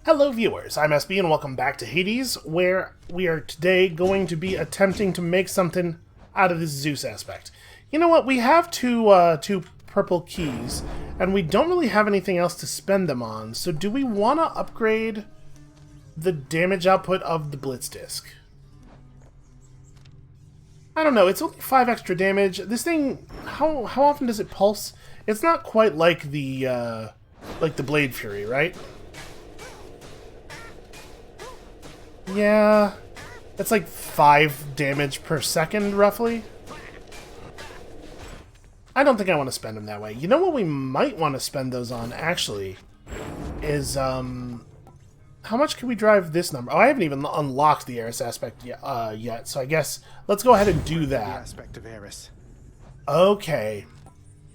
Hello viewers, I'm SB and welcome back to Hades, where we are today going to be attempting to make something out of this Zeus aspect. You know what, we have two purple keys, and we don't really have anything else to spend them on, so do we want to upgrade the damage output of the Blitz Disc? I don't know, it's only 5 extra damage. This thing, how often does it pulse? It's not quite like the Blade Fury, right? Yeah, it's like 5 damage per second, roughly. I don't think I want to spend them that way. You know what we might want to spend those on, actually, is, how much can we drive this number? Oh, I haven't even unlocked the Eris aspect yet, so I guess let's go ahead and do that. The aspect of Eris. Okay.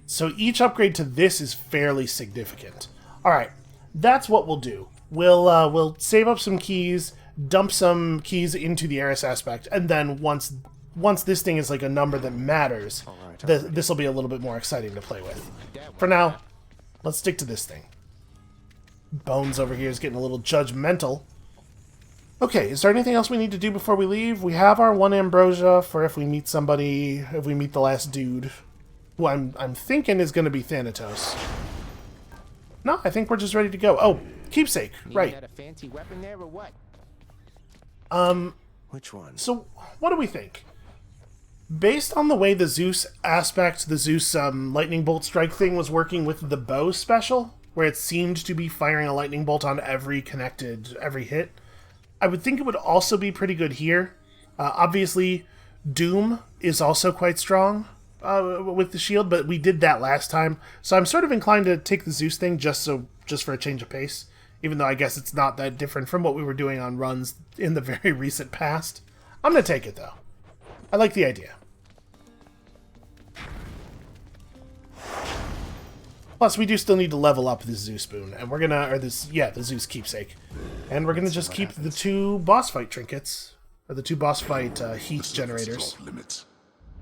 So each upgrade to this is fairly significant. Alright, that's what we'll do. We'll save up some keys, dump some keys into the Eris aspect, and then once this thing is like a number that matters, this will be a little bit more exciting to play with. For now, let's stick to this thing. Bones over here is getting a little judgmental. Okay, is there anything else we need to do before we leave? We have our 1 ambrosia for if we meet somebody, if we meet the last dude, who I'm thinking is going to be Thanatos. No, I think we're just ready to go. Oh, keepsake, right. A fancy weapon there or what? Which one? So, what do we think? Based on the way the Zeus aspect, the Zeus lightning bolt strike thing was working with the bow special, where it seemed to be firing a lightning bolt on every hit, I would think it would also be pretty good here. Obviously, Doom is also quite strong with the shield, but we did that last time, so I'm sort of inclined to take the Zeus thing just for a change of pace. Even though I guess it's not that different from what we were doing on runs in the very recent past. I'm going to take it, though. I like the idea. Plus, we do still need to level up this Zeus Spoon, and we're gonna, the Zeus Keepsake. And we're gonna just keep the 2 boss fight trinkets, or the 2 boss fight heat generators. Limits.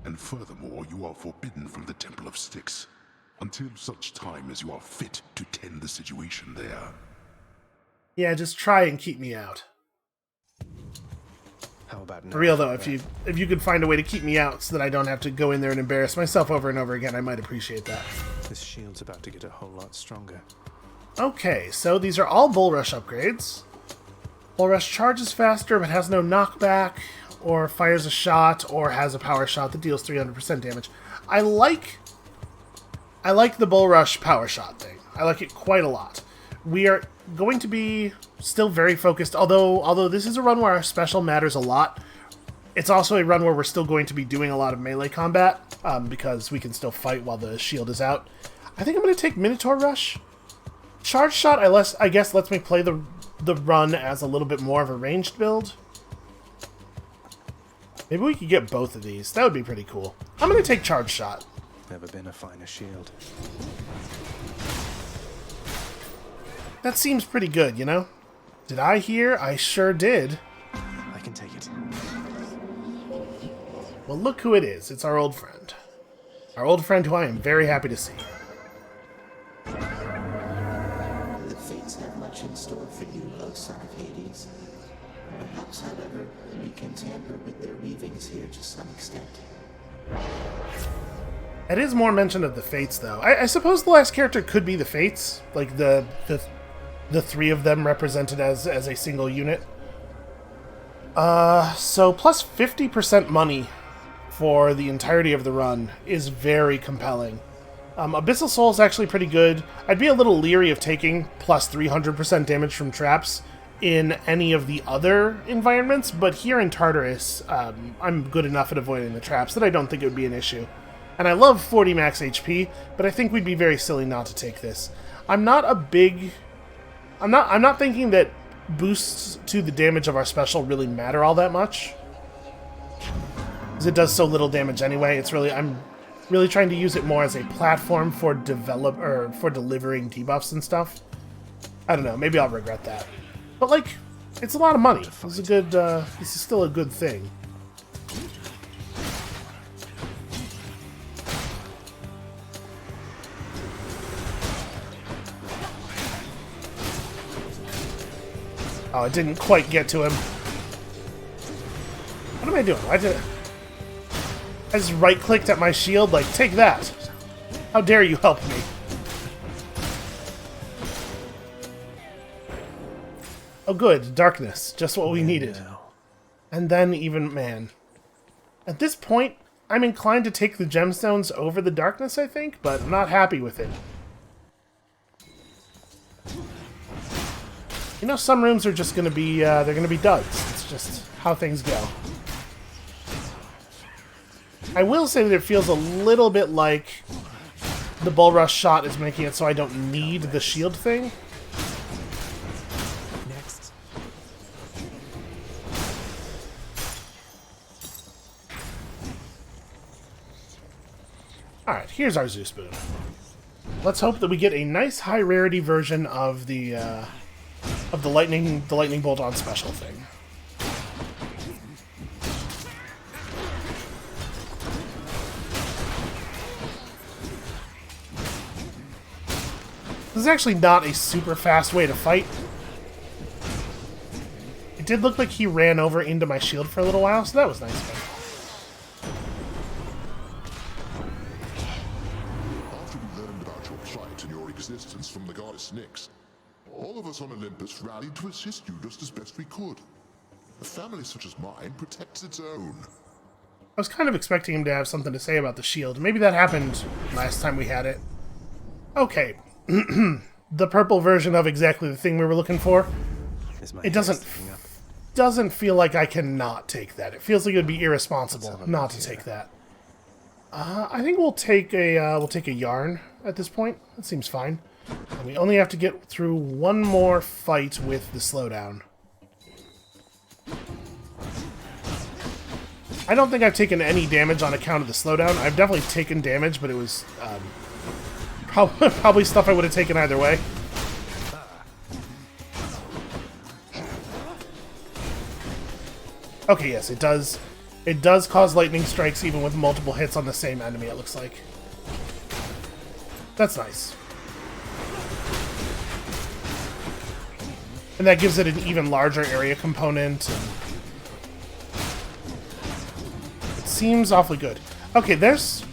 And furthermore, you are forbidden from the Temple of STYX, until such time as you are fit to tend the situation there. Yeah, just try and keep me out. How about For real though, if you could find a way to keep me out so that I don't have to go in there and embarrass myself over and over again, I might appreciate that. This shield's about to get a whole lot stronger. Okay, so these are all Bull Rush upgrades. Bull Rush charges faster but has no knockback, or fires a shot, or has a power shot that deals 300% damage. I like the Bull Rush power shot thing. I like it quite a lot. We are going to be still very focused, although this is a run where our special matters a lot. It's also a run where we're still going to be doing a lot of melee combat, because we can still fight while the shield is out. I think I'm going to take Minotaur Rush. Charge Shot, I guess, lets me play the run as a little bit more of a ranged build. Maybe we could get both of these. That would be pretty cool. I'm going to take Charge Shot. Never been a finer shield. That seems pretty good, you know? Did I hear? I sure did. I can take it. Well, look who it is. It's our old friend. Our old friend who I am very happy to see. The fates have much in store for you, O son of Hades. Perhaps, however, you can tamper with their weavings here to some extent. It is more mention of the Fates, though. I suppose the last character could be the Fates, like the 3 of them represented as a single unit. So plus 50% money for the entirety of the run is very compelling. Abyssal Soul is actually pretty good. I'd be a little leery of taking plus 300% damage from traps in any of the other environments, but here in Tartarus, I'm good enough at avoiding the traps that I don't think it would be an issue. And I love 40 max HP, but I think we'd be very silly not to take this. I'm not thinking that boosts to the damage of our special really matter all that much, because it does so little damage anyway. I'm really trying to use it more as a platform for delivering debuffs and stuff. I don't know, maybe I'll regret that. But like, it's a lot of money. This is still a good thing. Oh, it didn't quite get to him. What am I doing? I just right-clicked at my shield, like, take that! How dare you help me? Oh good, darkness. Just what we needed. And then even, man. At this point, I'm inclined to take the gemstones over the darkness, I think, but I'm not happy with it. You know, some rooms are just gonna be, they're gonna be duds. It's just how things go. I will say that it feels a little bit like the bull rush shot is making it so I don't need the shield thing. Next. Alright, here's our Zoo Spoon. Let's hope that we get a nice high rarity version of the lightning bolt on special thing. This is actually not a super fast way to fight. It did look like he ran over into my shield for a little while, so that was nice of him. After we learned about your plight and your existence from the goddess Nyx, all of us on Olympus rallied to assist you just as best we could. A family such as mine protects its own. I was kind of expecting him to have something to say about the shield. Maybe that happened last time we had it. Okay. The purple version of exactly the thing we were looking for. It doesn't feel like I cannot take that. It feels like it would be irresponsible not to take that. I think we'll take a yarn at this point. That seems fine. And we only have to get through one more fight with the slowdown. I don't think I've taken any damage on account of the slowdown. I've definitely taken damage, but it was probably stuff I would have taken either way. Okay, yes, it does. It does cause lightning strikes even with multiple hits on the same enemy, it looks like. That's nice. And that gives it an even larger area component. And it seems awfully good. Okay, there's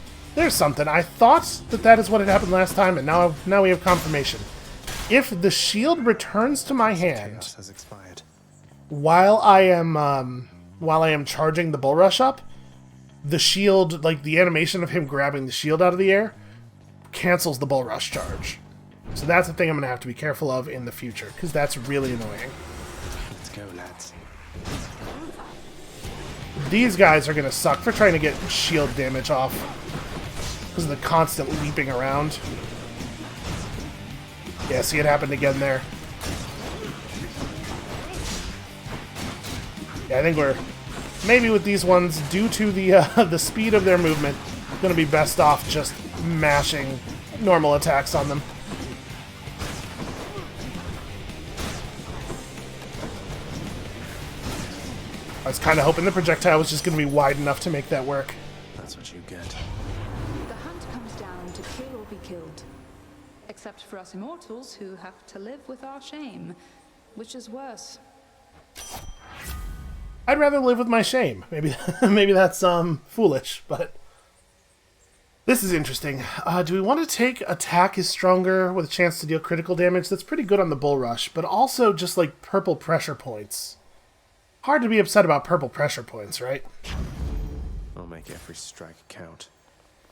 something. I thought that is what had happened last time, and now we have confirmation. If the shield returns to my hand Has expired. while I am charging the bull rush up, the shield, like the animation of him grabbing the shield out of the air, cancels the bull rush charge. So that's the thing I'm going to have to be careful of in the future, because that's really annoying. Let's go, lads. These guys are going to suck for trying to get shield damage off because of the constant leaping around. Yeah, see, it happened again there. Yeah, I think we're maybe with these ones, due to the speed of their movement, going to be best off just mashing normal attacks on them. I was kind of hoping the projectile was just going to be wide enough to make that work. That's what you get. The hunt comes down to kill or be killed. Except for us immortals who have to live with our shame. Which is worse. I'd rather live with my shame. Maybe maybe that's foolish, but this is interesting. Do we want to take attack is stronger with a chance to deal critical damage? That's pretty good on the bull rush, but also just like purple pressure points. Hard to be upset about purple pressure points, right? I'll make every strike count.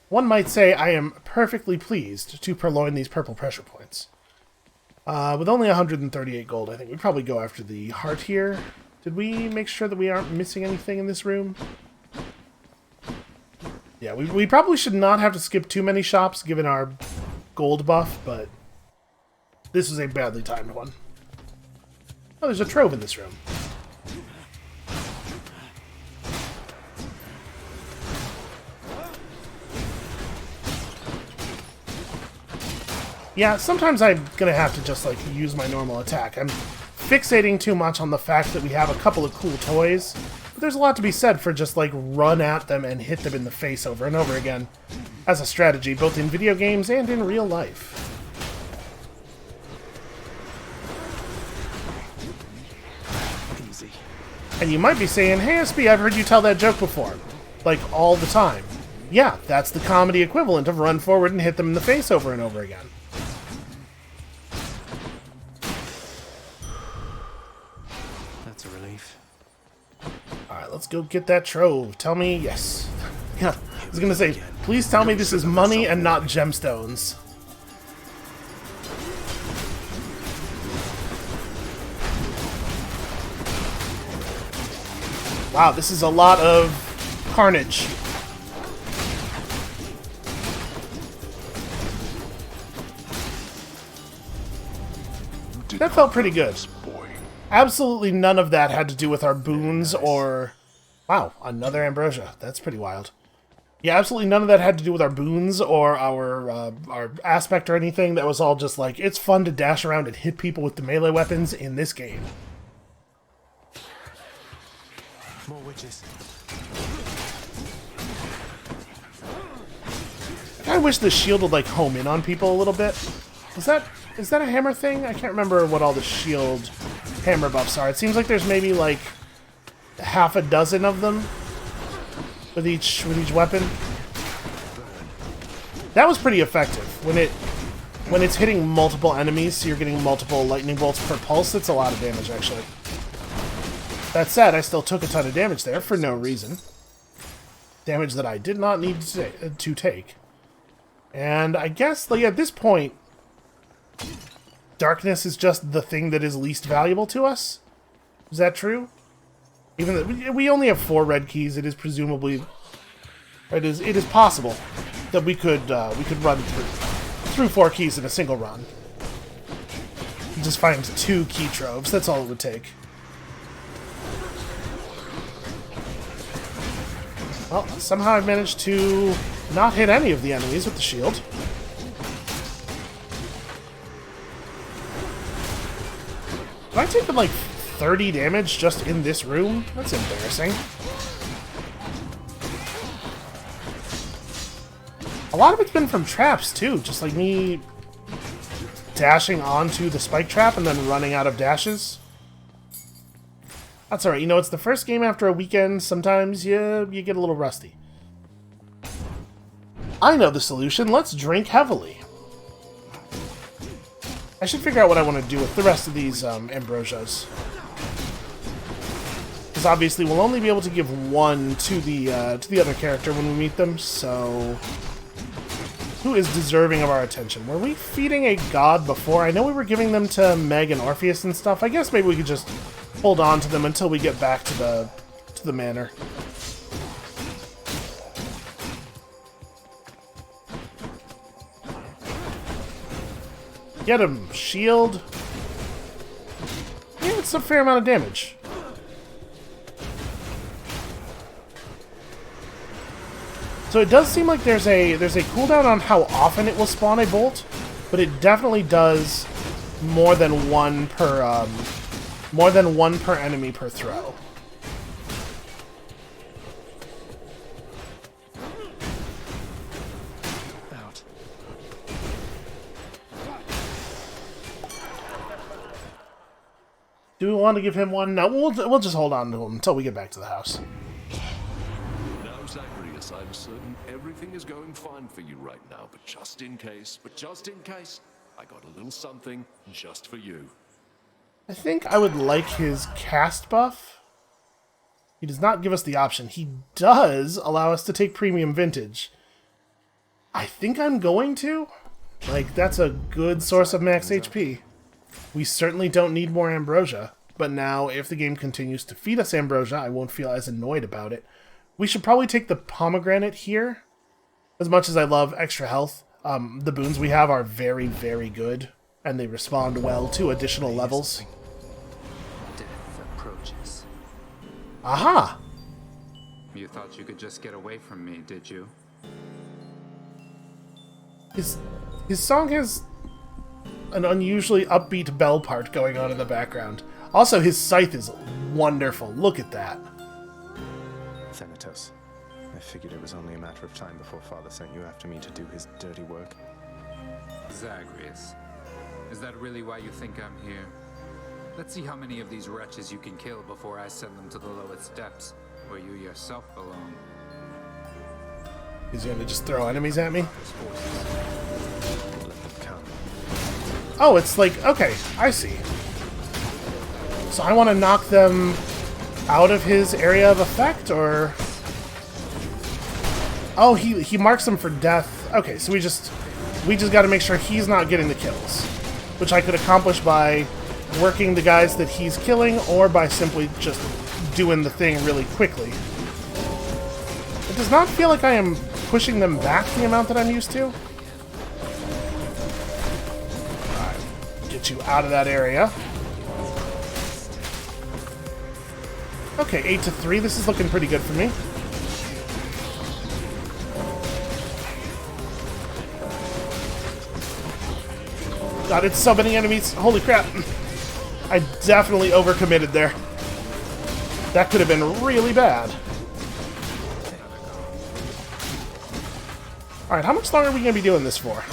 One might say I am perfectly pleased to purloin these purple pressure points. With only 138 gold, I think we'd probably go after the heart here. Did we make sure that we aren't missing anything in this room? Yeah, we probably should not have to skip too many shops given our gold buff, but this was a badly timed one. Oh, there's a trove in this room. Yeah, sometimes I'm gonna have to just, like, use my normal attack. I'm fixating too much on the fact that we have a couple of cool toys, but there's a lot to be said for just, like, run at them and hit them in the face over and over again as a strategy, both in video games and in real life. And you might be saying, hey SB, I've heard you tell that joke before. Like, all the time. Yeah, that's the comedy equivalent of run forward and hit them in the face over and over again. That's a relief. Alright, let's go get that trove. Tell me yes. Yeah, I was gonna say, please tell me this is money and not gemstones. Wow, this is a lot of carnage. That felt pretty good. Absolutely none of that had to do with our boons or... Wow, another ambrosia. That's pretty wild. Yeah, absolutely none of that had to do with our boons or our aspect or anything. That was all just like, it's fun to dash around and hit people with the melee weapons in this game. More witches. I wish the shield would like home in on people a little bit. Is that a hammer thing? I can't remember what all the shield hammer buffs are. It seems like there's maybe like half a dozen of them with each weapon. That was pretty effective. When it's hitting multiple enemies, so you're getting multiple lightning bolts per pulse, that's a lot of damage actually. That said, I still took a ton of damage there for no reason. Damage that I did not need to take. And I guess, like, at this point, darkness is just the thing that is least valuable to us? Is that true? Even though we only have 4 red keys, it is presumably... It is possible that we could run through 4 keys in a single run. Just find 2 key troves, that's all it would take. Well, somehow I've managed to not hit any of the enemies with the shield. Have I taken like 30 damage just in this room? That's embarrassing. A lot of it's been from traps too, just like me dashing onto the spike trap and then running out of dashes. That's alright, you know, it's the first game after a weekend, sometimes you get a little rusty. I know the solution, let's drink heavily. I should figure out what I want to do with the rest of these ambrosias. Because obviously we'll only be able to give one to the other character when we meet them, so... Who is deserving of our attention? Were we feeding a god before? I know we were giving them to Meg and Orpheus and stuff. I guess maybe we could just hold on to them until we get back to the manor. Get him! Shield! Yeah, it's a fair amount of damage. So it does seem like there's a cooldown on how often it will spawn a bolt, but it definitely does more than one per enemy per throw. Out. Do we want to give him one? No, we'll just hold on to him until we get back to the house. Now, Zacharias, I'm certain everything is going fine for you right now, but just in case, I got a little something just for you. I think I would like his cast buff. He does not give us the option. He does allow us to take premium vintage. I think I'm going to. Like, that's a good source of max HP. We certainly don't need more ambrosia, but now if the game continues to feed us ambrosia, I won't feel as annoyed about it. We should probably take the pomegranate here. As much as I love extra health, the boons we have are very, very good, and they respond well to additional levels. Death approaches. Aha! You thought you could just get away from me, did you? His song has an unusually upbeat bell part going on in the background. Also, his scythe is wonderful. Look at that. Thanatos, I figured it was only a matter of time before Father sent you after me to do his dirty work. Zagreus, is that really why you think I'm here? Let's see how many of these wretches you can kill before I send them to the lowest depths, where you yourself belong. He's gonna just throw enemies at me? Let them come. Oh, it's like, okay, I see. So I want to knock them out of his area of effect, or... Oh, he marks them for death. Okay, so we just got to make sure he's not getting the kills, which I could accomplish by working the guys that he's killing, or by simply just doing the thing really quickly. It does not feel like I am pushing them back the amount that I'm used to. Alright, get you out of that area. Okay, 8-3. This is looking pretty good for me. God, it's so many enemies. Holy crap. I definitely overcommitted there. That could have been really bad. Alright, how much longer are we going to be doing this for?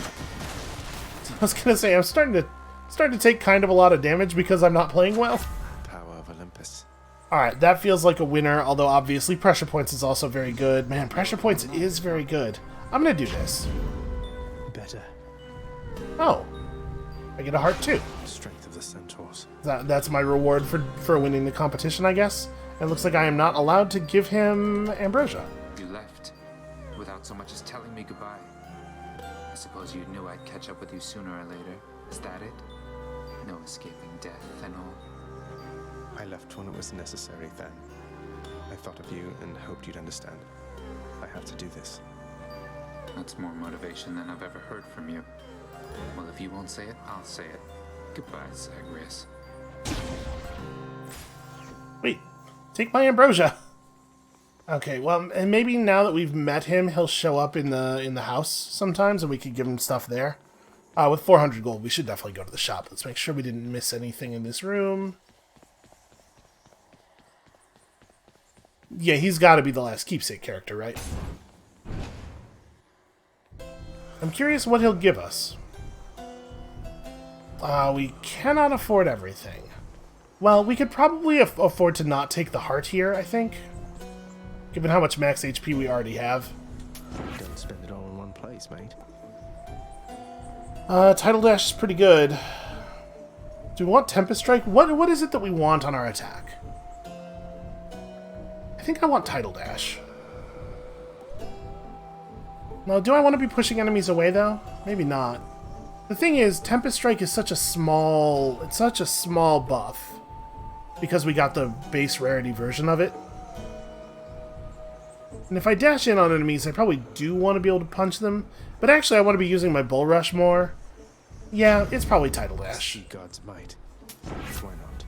I was going to say, I'm starting to take kind of a lot of damage because I'm not playing well. Power of Olympus. Alright, that feels like a winner, although obviously Pressure Points is also very good. Man, Pressure Points is very good. I'm going to do this. Better. Oh. I get a heart too. Strength of the centaurs. That's my reward for winning the competition, I guess. It looks like I am not allowed to give him ambrosia. You left, without so much as telling me goodbye. I suppose you knew I'd catch up with you sooner or later. Is that it? No escaping death and all. I left when it was necessary then. I thought of you and hoped you'd understand. I have to do this. That's more motivation than I've ever heard from you. Well, if you won't say it, I'll say it. Goodbye, Zagreus. Wait, take my ambrosia. Okay, well, and maybe now that we've met him, he'll show up in the house sometimes, and we could give him stuff there. With 400 gold, we should definitely go to the shop. Let's make sure we didn't miss anything in this room. Yeah, he's got to be the last keepsake character, right? I'm curious what he'll give us. We cannot afford everything. Well, we could probably afford to not take the heart here, I think. Given how much max HP we already have. Don't spend it all in one place, mate. Tidal Dash is pretty good. Do we want Tempest Strike? What is it that we want on our attack? I think I want Tidal Dash. Now, do I want to be pushing enemies away, though? Maybe not. The thing is, Tempest Strike is such a small buff. Because we got the base rarity version of it. And if I dash in on enemies, I probably do want to be able to punch them. But actually, I want to be using my Bull Rush more. Yeah, it's probably Tidal Dash. See God's might. Why not?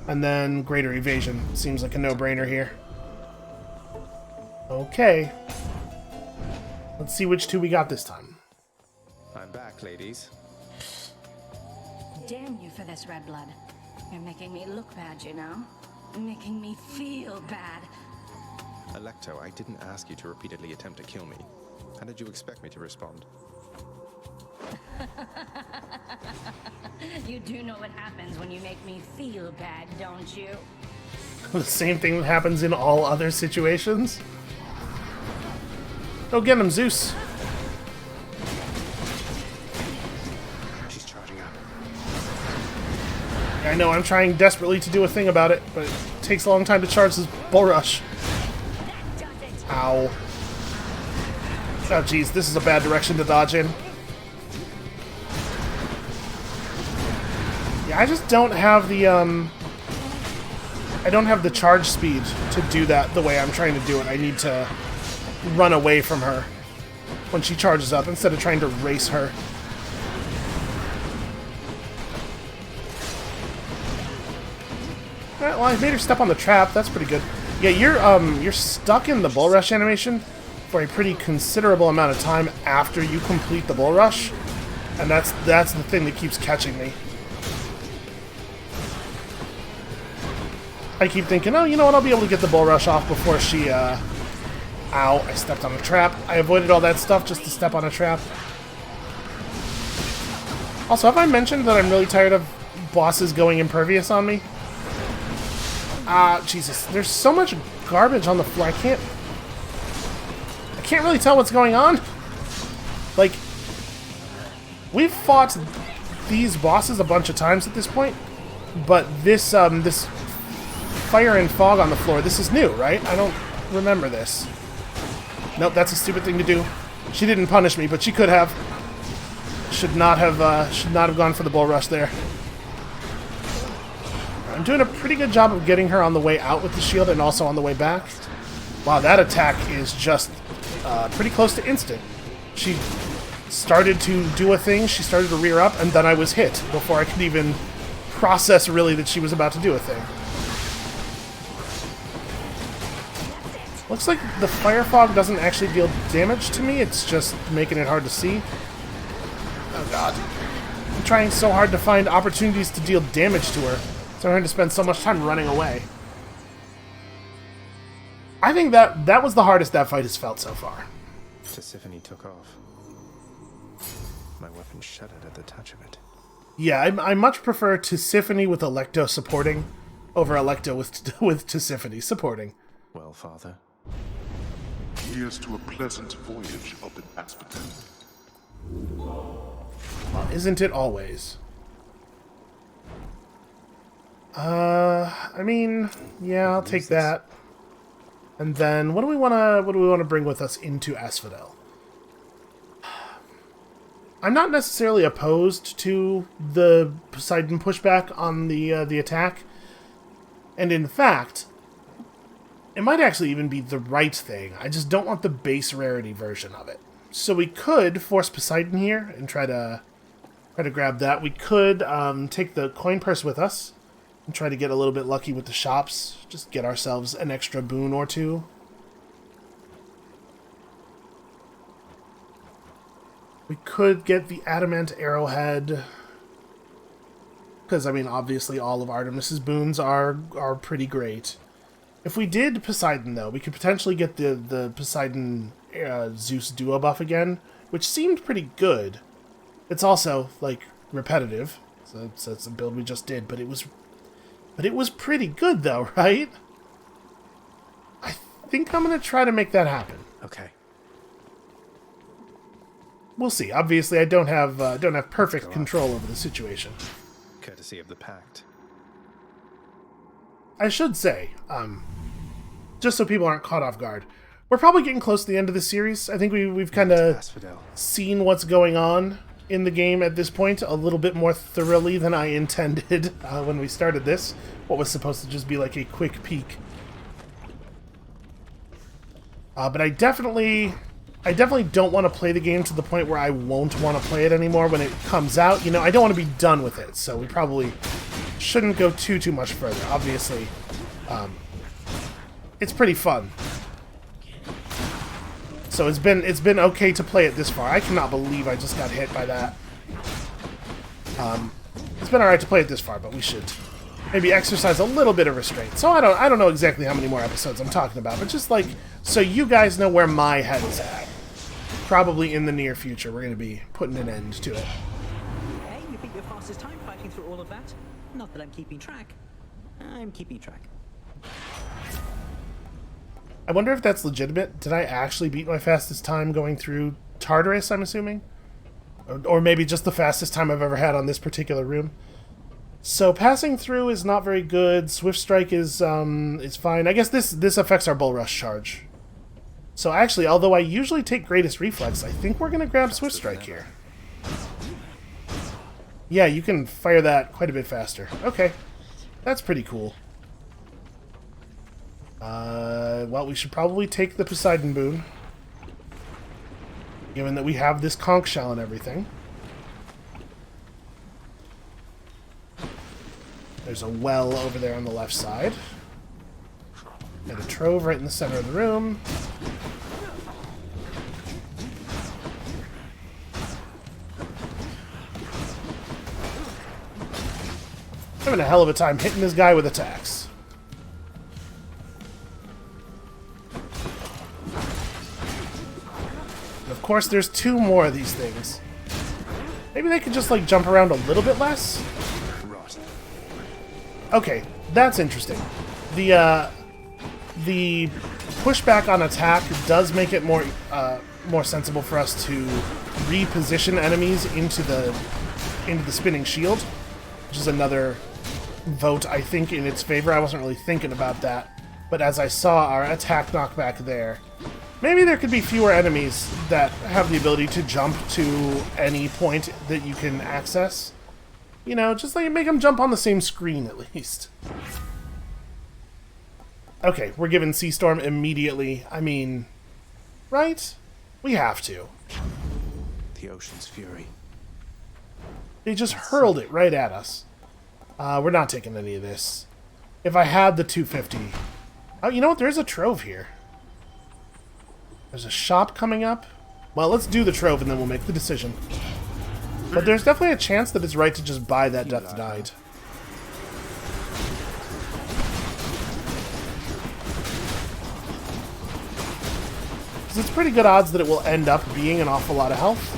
And then Greater Evasion. Seems like a no-brainer here. Okay. Let's see which two we got this time. I'm back, ladies. Damn you for this, Red Blood. You're making me look bad, you know? Making me feel bad. Alecto, I didn't ask you to repeatedly attempt to kill me. How did you expect me to respond? You do know what happens when you make me feel bad, don't you? The same thing that happens in all other situations. Go get him, Zeus. She's charging up. I know, I'm trying desperately to do a thing about it, but it takes a long time to charge this Bull Rush. Ow. Oh, jeez, this is a bad direction to dodge in. Yeah, I just don't have the, I don't have the charge speed to do that the way I'm trying to do it. I need to run away from her when she charges up instead of trying to race her. Alright, well, I made her step on the trap. That's pretty good. Yeah, you're stuck in the Bull Rush animation for a pretty considerable amount of time after you complete the Bull Rush, and that's the thing that keeps catching me. I keep thinking, oh, you know what, I'll be able to get the Bull Rush off before she, Ow, I stepped on a trap. I avoided all that stuff just to step on a trap. Also, have I mentioned that I'm really tired of bosses going impervious on me. Ah, Jesus. There's so much garbage on the floor. I can't really tell what's going on. Like, we've fought these bosses a bunch of times at this point, but this this fire and fog on the floor, this is new, right? I don't remember this. Nope, that's a stupid thing to do. She didn't punish me, but she could have. Should not have gone for the bull rush there. I'm doing a pretty good job of getting her on the way out with the shield and also on the way back. Wow, that attack is just pretty close to instant. She started to do a thing, she started to rear up, and then I was hit before I could even process really that she was about to do a thing. Looks like the fire fog doesn't actually deal damage to me, it's just making it hard to see. Oh god. I'm trying so hard to find opportunities to deal damage to her, so I'm having to spend so much time running away. I think that was the hardest that fight has felt so far. Tisiphone took off. My weapon shuddered at the touch of it. Yeah, I much prefer Tisiphone with Electo supporting over Electo with Tisiphone supporting. Well, Father? Here's to a pleasant voyage up in Asphodel. Well, isn't it always? I mean, yeah, I'll take that. And then what do we want to bring with us into Asphodel? I'm not necessarily opposed to the Poseidon pushback on the attack. And in fact, it might actually even be the right thing. I just don't want the base rarity version of it. So we could force Poseidon here and try to grab that. We could take the coin purse with us and try to get a little bit lucky with the shops. Just get ourselves an extra boon or two. We could get the adamant arrowhead. Because, I mean, obviously all of Artemis's boons are pretty great. If we did Poseidon, though, we could potentially get the Poseidon Zeus duo buff again, which seemed pretty good. It's also, like, repetitive. So that's the build we just did, but it was pretty good, though, right? I think I'm going to try to make that happen. Okay. We'll see. Obviously, I don't have perfect control over the situation. Courtesy of the Pact. I should say, just so people aren't caught off guard, we're probably getting close to the end of the series. I think we've kind of seen what's going on in the game at this point a little bit more thoroughly than I intended when we started this. What was supposed to just be like a quick peek. But I definitely don't want to play the game to the point where I won't want to play it anymore when it comes out. You know, I don't want to be done with it, so we probably shouldn't go too much further. Obviously, it's pretty fun. So it's been okay to play it this far. I cannot believe I just got hit by that. It's been alright to play it this far, but we should maybe exercise a little bit of restraint. So I don't know exactly how many more episodes I'm talking about, but just like so you guys know where my head is at. Probably in the near future, we're going to be putting an end to it. Hey, you beat your fastest time fighting through all of that. Not that I'm keeping track. I'm keeping track. I wonder if that's legitimate. Did I actually beat my fastest time going through Tartarus, I'm assuming? Or maybe just the fastest time I've ever had on this particular room. So passing through is not very good. Swift Strike is fine. I guess this affects our Bull Rush charge. So actually, although I usually take Greatest Reflex, I think we're going to grab Swift Strike here. Yeah, you can fire that quite a bit faster. Okay, that's pretty cool. Well, we should probably take the Poseidon boon, given that we have this conch shell and everything. There's a well over there on the left side. And a trove right in the center of the room. I'm having a hell of a time hitting this guy with attacks. And of course, there's two more of these things. Maybe they could just, like, jump around a little bit less? Rot. Okay, that's interesting. The pushback on attack does make it more sensible for us to reposition enemies into the spinning shield, which is another vote, I think, in its favor. I wasn't really thinking about that, but as I saw our attack knockback there, maybe there could be fewer enemies that have the ability to jump to any point that you can access. You know, just like make them jump on the same screen at least. Okay, we're giving Sea Storm immediately. I mean, right? We have to. The ocean's fury. They just hurled it right at us. We're not taking any of this. If I had the 250... Oh, you know what? There's a trove here. There's a shop coming up. Well, let's do the trove and then we'll make the decision. But there's definitely a chance that it's right to just buy that Death Denied. Because it's pretty good odds that it will end up being an awful lot of health.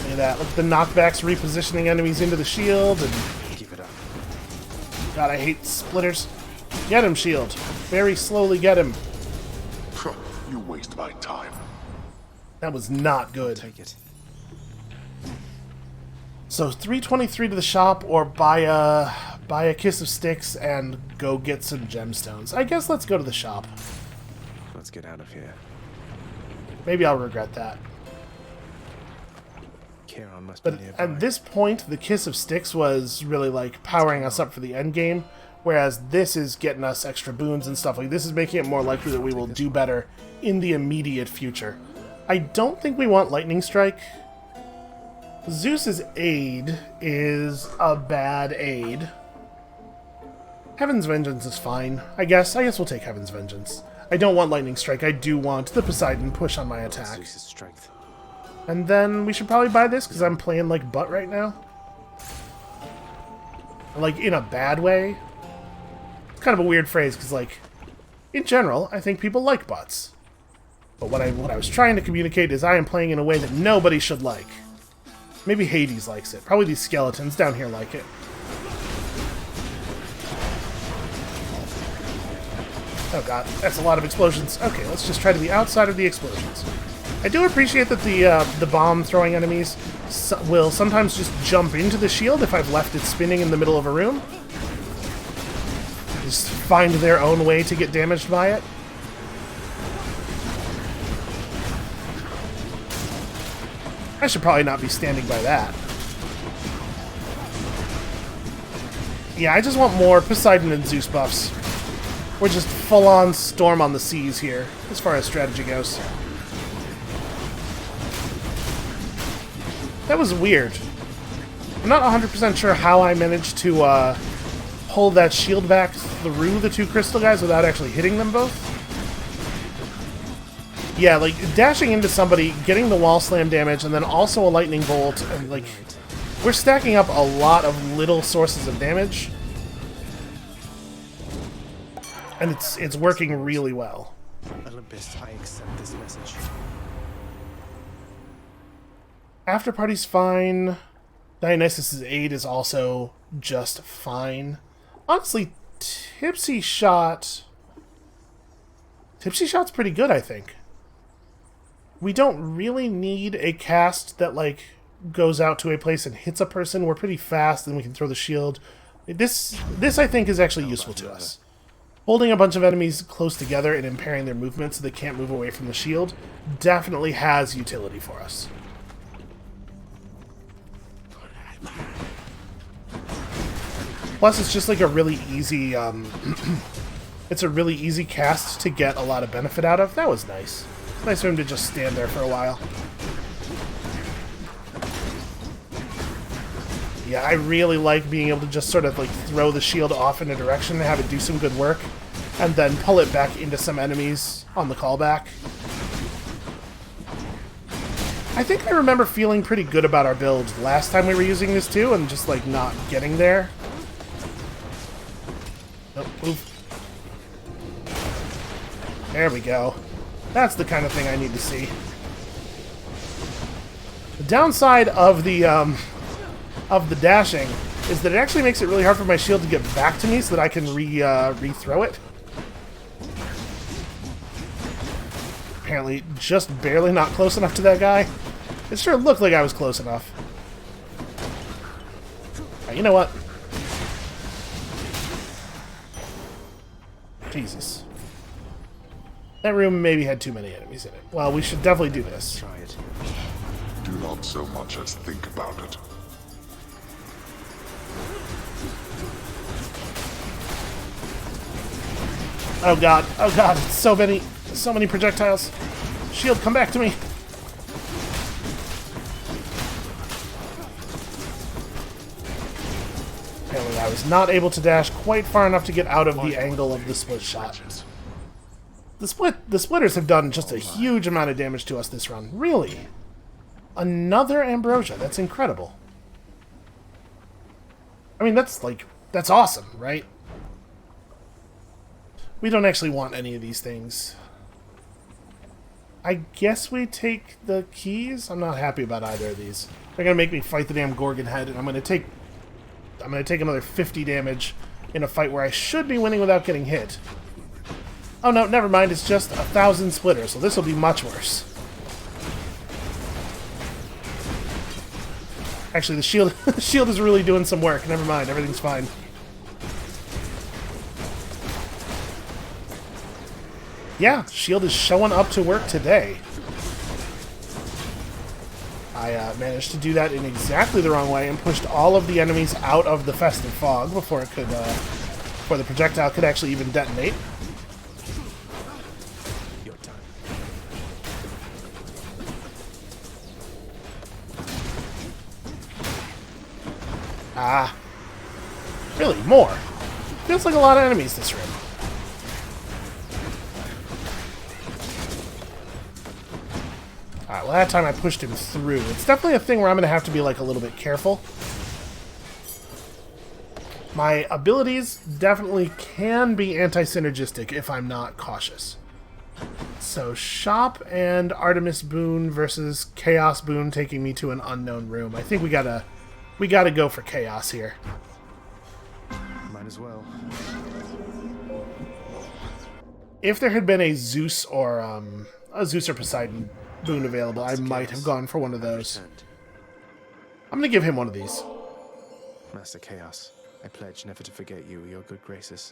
Look at that. Look at the knockbacks repositioning enemies into the shield. And Give it up. God, I hate splitters. Get him, shield. Very slowly get him. You waste my time. That was not good. Take it. So 323 to the shop, or buy a kiss of STYX and go get some gemstones. I guess let's go to the shop. Let's get out of here. Maybe I'll regret that. Charon must But be nearby. at this point, the kiss of STYX was really like powering us up for the end game, whereas this is getting us extra boons and stuff. Like this is making it more likely that we will do better in the immediate future. I don't think we want Lightning Strike. Zeus's aid is a bad aid. Heaven's Vengeance is fine. I guess we'll take Heaven's Vengeance. I don't want Lightning Strike. I do want the Poseidon push on my attack. Zeus's strength. And then we should probably buy this because I'm playing like butt right now. Like in a bad way. It's kind of a weird phrase because like in general, I think people like butts. But what I was trying to communicate is I am playing in a way that nobody should like. Maybe Hades likes it. Probably these skeletons down here like it. Oh god, that's a lot of explosions. Okay, let's just try to be outside of the explosions. I do appreciate that the bomb-throwing enemies will sometimes just jump into the shield if I've left it spinning in the middle of a room. Just find their own way to get damaged by it. I should probably not be standing by that. Yeah, I just want more Poseidon and Zeus buffs. We're just full-on Storm on the seas here, as far as strategy goes. That was weird. I'm not 100% sure how I managed to pull that shield back through the two crystal guys without actually hitting them both. Yeah, like, dashing into somebody, getting the wall slam damage, and then also a lightning bolt, and, like, we're stacking up a lot of little sources of damage. And it's working really well. Olympus, I accept this message. After Party's fine. Dionysus' aid is also just fine. Honestly, Tipsy Shot's pretty good, I think. We don't really need a cast that, like, goes out to a place and hits a person. We're pretty fast, and we can throw the shield. This I think, is actually useful to us. Holding a bunch of enemies close together and impairing their movement so they can't move away from the shield definitely has utility for us. Plus, it's just like a really easy, it's a really easy cast to get a lot of benefit out of. That was nice. Nice for him to just stand there for a while. Yeah, I really like being able to just sort of like throw the shield off in a direction and have it do some good work, and then pull it back into some enemies on the callback. I think I remember feeling pretty good about our build last time we were using this too, and just like not getting there. Nope, move. There we go. That's the kind of thing I need to see. The downside of the dashing is that it actually makes it really hard for my shield to get back to me so that I can re-throw it. Apparently just barely not close enough to that guy. It sure looked like I was close enough. Right, you know what? Jesus. That room maybe had too many enemies in it. Well, we should definitely do this. Try it. Do not so much as think about it. Oh god, it's so many projectiles. Shield, come back to me. Apparently I was not able to dash quite far enough to get out of the angle of the split shot. The splitters have done just a huge amount of damage to us this run. Really? Another ambrosia. That's incredible. I mean, that's awesome, right? We don't actually want any of these things. I guess we take the keys? I'm not happy about either of these. They're gonna make me fight the damn Gorgon head, and I'm gonna take another 50 damage in a fight where I should be winning without getting hit. Oh no, never mind, it's just 1,000 splitters, so this will be much worse. Actually, the shield the shield is really doing some work. Never mind, everything's fine. Yeah, shield is showing up to work today. I managed to do that in exactly the wrong way and pushed all of the enemies out of the festive fog before it could, before the projectile could actually even detonate. Your time. Ah. Really, more. Feels like a lot of enemies this room. Alright, well that time I pushed him through. It's definitely a thing where I'm going to have to be like a little bit careful. My abilities definitely can be anti-synergistic if I'm not cautious. So Shop and Artemis Boon versus Chaos Boon taking me to an unknown room. I think we gotta go for Chaos here. Might as well. If there had been a Zeus or Poseidon boon available, I might have gone for one of those. I'm gonna give him one of these. Master Chaos, I pledge never to forget you or your good graces.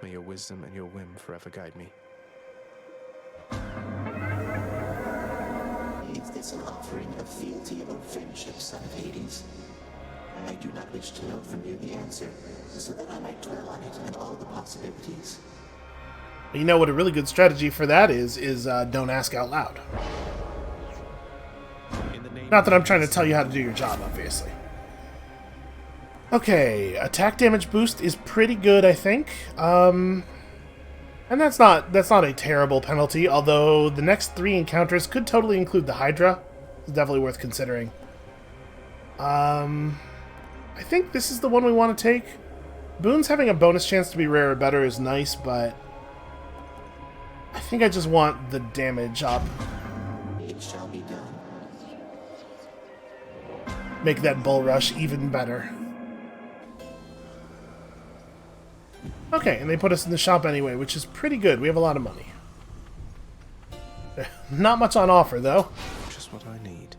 May your wisdom and your whim forever guide me. Is this an offering of fealty or friendship, son of Hades? I do not wish to know from you the answer, so that I might dwell on it and all the possibilities. You know what a really good strategy for that is don't ask out loud. Not that I'm trying to tell you how to do your job, obviously. Okay, attack damage boost is pretty good, I think. And that's not a terrible penalty, although the next 3 encounters could totally include the Hydra. It's definitely worth considering. I think this is the one we want to take. Boons having a bonus chance to be rare or better is nice, but I think I just want the damage up. It shall be done. Make that bull rush even better. Okay, and they put us in the shop anyway, which is pretty good. We have a lot of money. Not much on offer, though. Just what I need.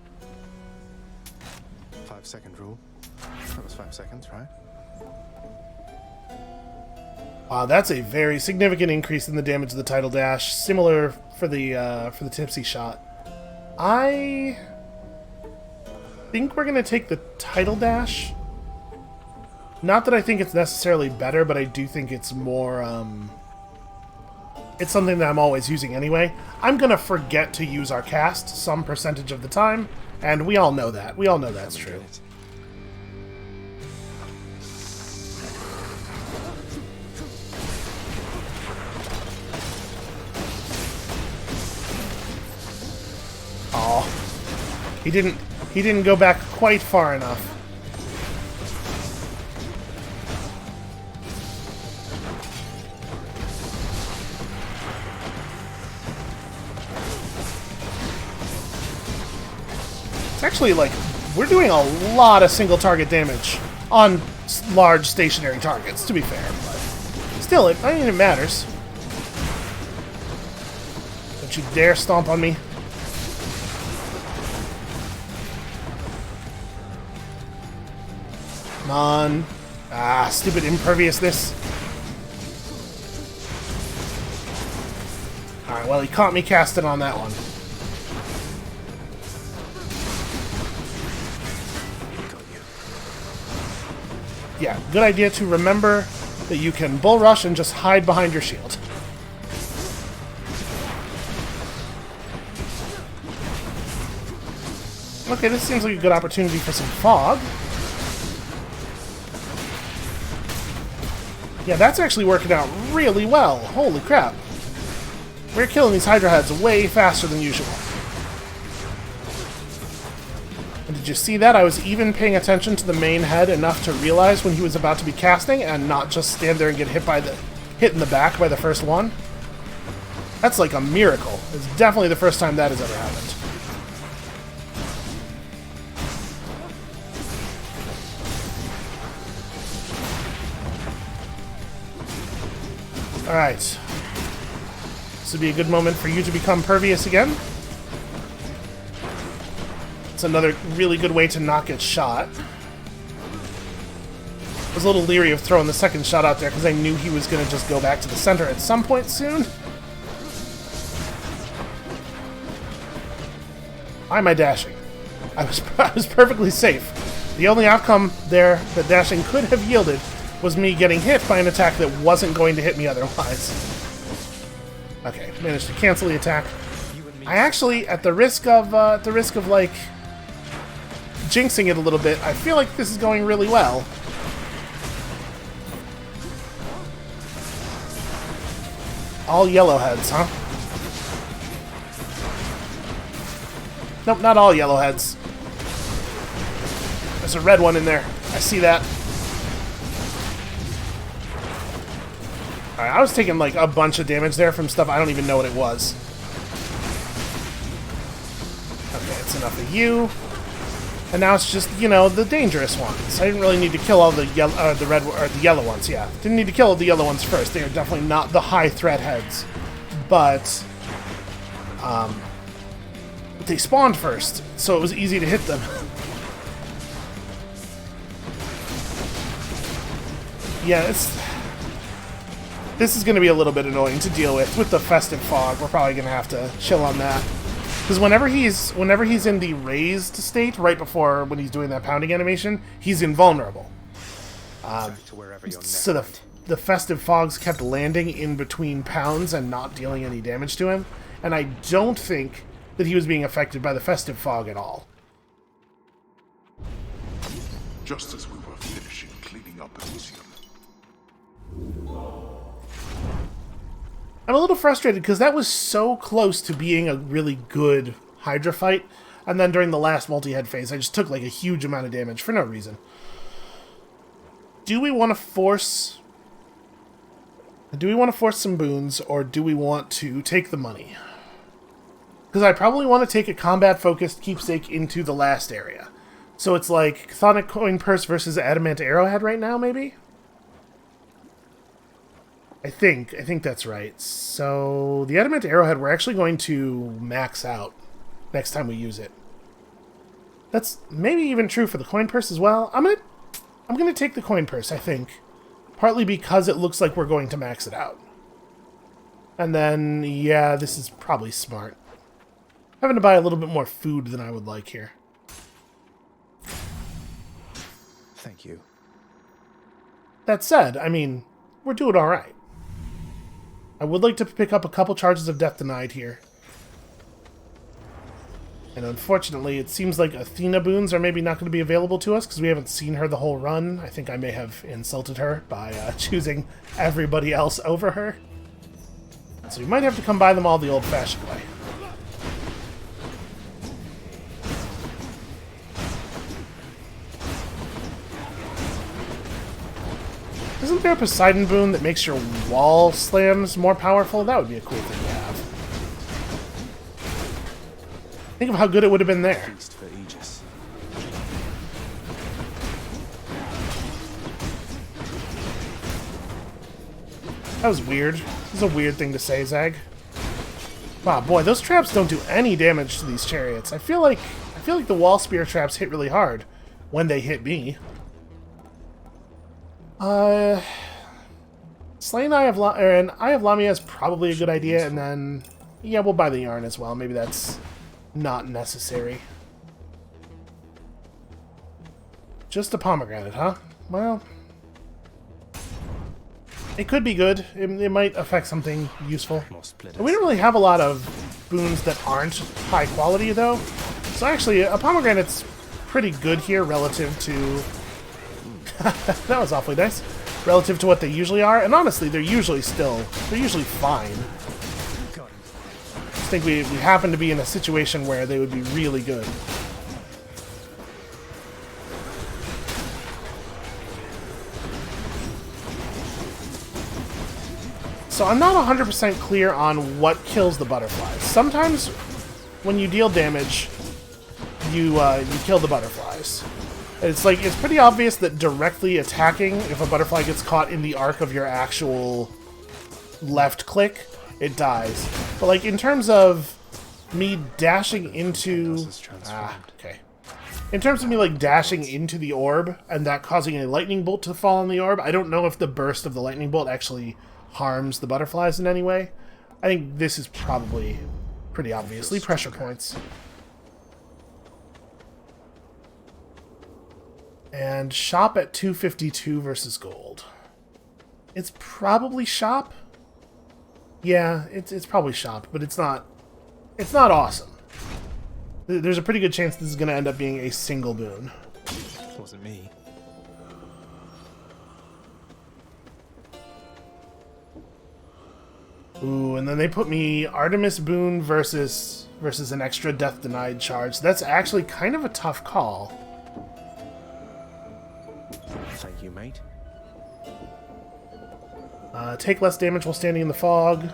5-second rule. That was 5 seconds, right? Wow, that's a very significant increase in the damage of the Tidal Dash. Similar for the Tipsy Shot. I think we're going to take the Tidal Dash. Not that I think it's necessarily better, but I do think it's more, it's something that I'm always using anyway. I'm going to forget to use our cast some percentage of the time, and we all know that. We all know that's true. Oh, he didn't go back quite far enough. It's actually like we're doing a lot of single target damage on large stationary targets, to be fair. But still, I mean, it matters. Don't you dare stomp on me. Come on. Ah, stupid imperviousness. Alright, well, he caught me casting on that one. Yeah, good idea to remember that you can bull rush and just hide behind your shield. Okay, this seems like a good opportunity for some fog. Yeah, that's actually working out really well. Holy crap. We're killing these Hydra heads way faster than usual. And did you see that? I was even paying attention to the main head enough to realize when he was about to be casting and not just stand there and get hit in the back by the first one. That's like a miracle. It's definitely the first time that has ever happened. Alright. This would be a good moment for you to become pervious again. It's another really good way to not get shot. I was a little leery of throwing the second shot out there because I knew he was going to just go back to the center at some point soon. Why am I dashing? I was perfectly safe. The only outcome there that dashing could have yielded was me getting hit by an attack that wasn't going to hit me otherwise. Okay, managed to cancel the attack. I actually, at the risk of like jinxing it a little bit, I feel like this is going really well. All yellow heads, huh? Nope, not all yellow heads. There's a red one in there. I see that. Alright, I was taking like a bunch of damage there from stuff I don't even know what it was. Okay, it's enough of you. And now it's just, you know, the dangerous ones. I didn't really need to kill all the yellow ones, yeah. Didn't need to kill the yellow ones first. They are definitely not the high threat heads. But they spawned first, so it was easy to hit them. Yeah, this is going to be a little bit annoying to deal with the festive fog. We're probably going to have to chill on that. Because whenever he's in the raised state, right before when he's doing that pounding animation, he's invulnerable. So the festive fogs kept landing in between pounds and not dealing any damage to him. And I don't think that he was being affected by the festive fog at all. Just as we were finishing cleaning up ELYSIUM. I'm a little frustrated because that was so close to being a really good Hydra fight, and then during the last multi-head phase I just took like a huge amount of damage for no reason. Do we want to force some boons, or do we want to take the money? Because I probably want to take a combat-focused keepsake into the last area. So it's like Chthonic Coin Purse versus Adamant Arrowhead right now, maybe? I think that's right. So the Adamant Arrowhead we're actually going to max out next time we use it. That's maybe even true for the Coin Purse as well. I'm gonna take the Coin Purse, I think. Partly because it looks like we're going to max it out. And then, yeah, this is probably smart. Having to buy a little bit more food than I would like here. Thank you. That said, I mean, we're doing alright. I would like to pick up a couple charges of Death Denied here. And unfortunately, it seems like Athena boons are maybe not going to be available to us because we haven't seen her the whole run. I think I may have insulted her by choosing everybody else over her. So we might have to come by them all the old-fashioned way. Isn't there a Poseidon boon that makes your wall slams more powerful? That would be a cool thing to have. Think of how good it would have been there. That was weird. This is a weird thing to say, Zag. Wow, boy, those traps don't do any damage to these chariots. I feel like the wall spear traps hit really hard when they hit me. Slaying Eye of Lamia is probably a good idea, and then yeah, we'll buy the yarn as well. Maybe that's not necessary. Just a pomegranate, huh? Well, it could be good. It might affect something useful. We don't really have a lot of boons that aren't high quality, though. So actually, a pomegranate's pretty good here relative to... that was awfully nice. Relative to what they usually are. And honestly, they're usually fine. I just think we happen to be in a situation where they would be really good. So I'm not 100% clear on what kills the butterflies. Sometimes when you deal damage, you kill the butterflies. It's pretty obvious that directly attacking, if a butterfly gets caught in the arc of your actual left click, it dies. But like in terms of me dashing into in terms of me like dashing into the orb and that causing a lightning bolt to fall on the orb, I don't know if the burst of the lightning bolt actually harms the butterflies in any way. I think this is probably pretty obviously pressure points. And shop at 252 versus gold. It's probably shop. Yeah, it's probably shop, but it's not awesome. There's a pretty good chance this is going to end up being a single boon. Wasn't me. Ooh, and then they put me Artemis boon versus an extra death denied charge. That's actually kind of a tough call. Thank you, mate. Take less damage while standing in the fog.